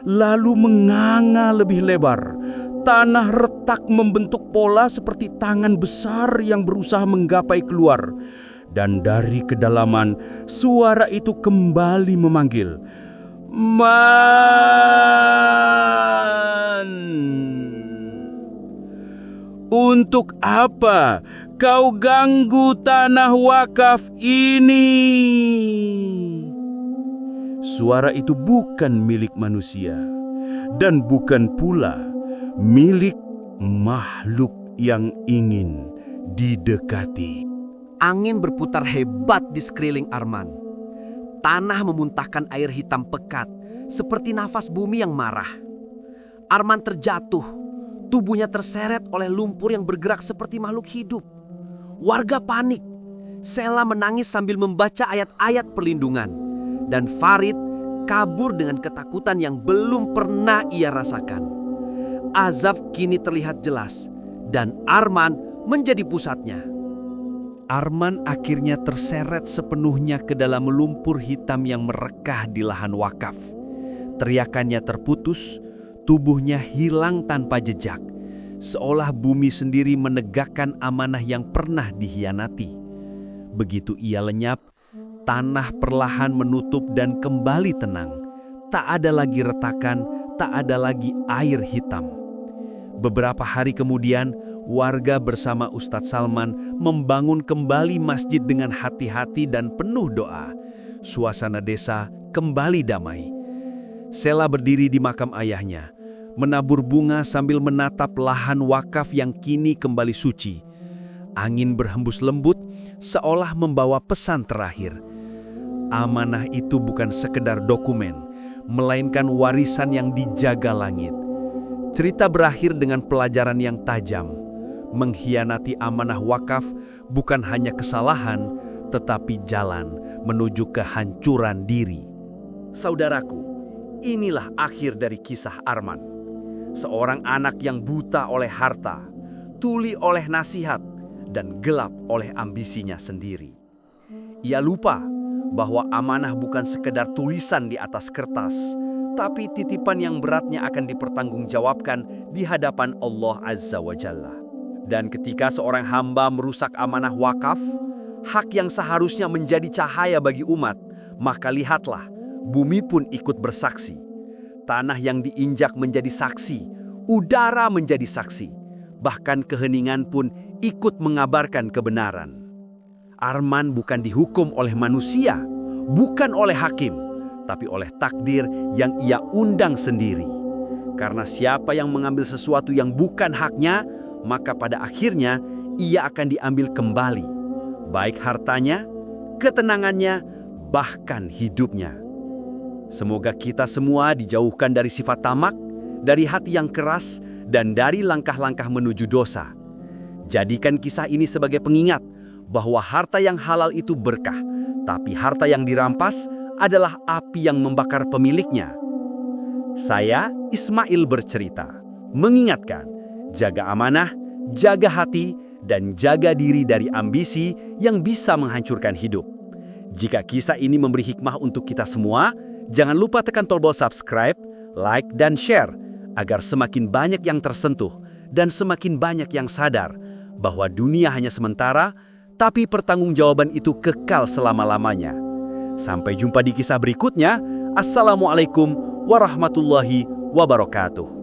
lalu menganga lebih lebar. Tanah retak membentuk pola seperti tangan besar yang berusaha menggapai keluar. Dan dari kedalaman, suara itu kembali memanggil, "Man! Untuk apa kau ganggu tanah wakaf ini?" Suara itu bukan milik manusia dan bukan pula milik makhluk yang ingin didekati. Angin berputar hebat di sekeliling Arman. Tanah memuntahkan air hitam pekat, seperti nafas bumi yang marah. Arman terjatuh, tubuhnya terseret oleh lumpur yang bergerak seperti makhluk hidup. Warga panik. Sela menangis sambil membaca ayat-ayat perlindungan. Dan Farid kabur dengan ketakutan yang belum pernah ia rasakan. Azab kini terlihat jelas, dan Arman menjadi pusatnya. Arman akhirnya terseret sepenuhnya ke dalam lumpur hitam yang merekah di lahan wakaf. Teriakannya terputus, tubuhnya hilang tanpa jejak, seolah bumi sendiri menegakkan amanah yang pernah dikhianati. Begitu ia lenyap, tanah perlahan menutup dan kembali tenang. Tak ada lagi retakan, tak ada lagi air hitam. Beberapa hari kemudian, warga bersama Ustadz Salman membangun kembali masjid dengan hati-hati dan penuh doa. Suasana desa kembali damai. Sela berdiri di makam ayahnya, menabur bunga sambil menatap lahan wakaf yang kini kembali suci. Angin berhembus lembut, seolah membawa pesan terakhir. Amanah itu bukan sekedar dokumen, melainkan warisan yang dijaga langit. Cerita berakhir dengan pelajaran yang tajam. Mengkhianati amanah wakaf bukan hanya kesalahan, tetapi jalan menuju kehancuran diri. Saudaraku, inilah akhir dari kisah Arman. Seorang anak yang buta oleh harta, tuli oleh nasihat, dan gelap oleh ambisinya sendiri. Ia lupa bahwa amanah bukan sekedar tulisan di atas kertas, tapi titipan yang beratnya akan dipertanggungjawabkan di hadapan Allah Azza wa Jalla. Dan ketika seorang hamba merusak amanah wakaf, hak yang seharusnya menjadi cahaya bagi umat, maka lihatlah, bumi pun ikut bersaksi. Tanah yang diinjak menjadi saksi, udara menjadi saksi, bahkan keheningan pun ikut mengabarkan kebenaran. Arman bukan dihukum oleh manusia, bukan oleh hakim, tapi oleh takdir yang ia undang sendiri. Karena siapa yang mengambil sesuatu yang bukan haknya, maka pada akhirnya ia akan diambil kembali, baik hartanya, ketenangannya, bahkan hidupnya. Semoga kita semua dijauhkan dari sifat tamak, dari hati yang keras, dan dari langkah-langkah menuju dosa. Jadikan kisah ini sebagai pengingat bahwa harta yang halal itu berkah, tapi harta yang dirampas adalah api yang membakar pemiliknya. Saya, Ismail bercerita, mengingatkan, jaga amanah, jaga hati, dan jaga diri dari ambisi yang bisa menghancurkan hidup. Jika kisah ini memberi hikmah untuk kita semua, jangan lupa tekan tombol subscribe, like, dan share, agar semakin banyak yang tersentuh dan semakin banyak yang sadar bahwa dunia hanya sementara, tapi pertanggungjawaban itu kekal selama-lamanya. Sampai jumpa di kisah berikutnya. Assalamualaikum warahmatullahi wabarakatuh.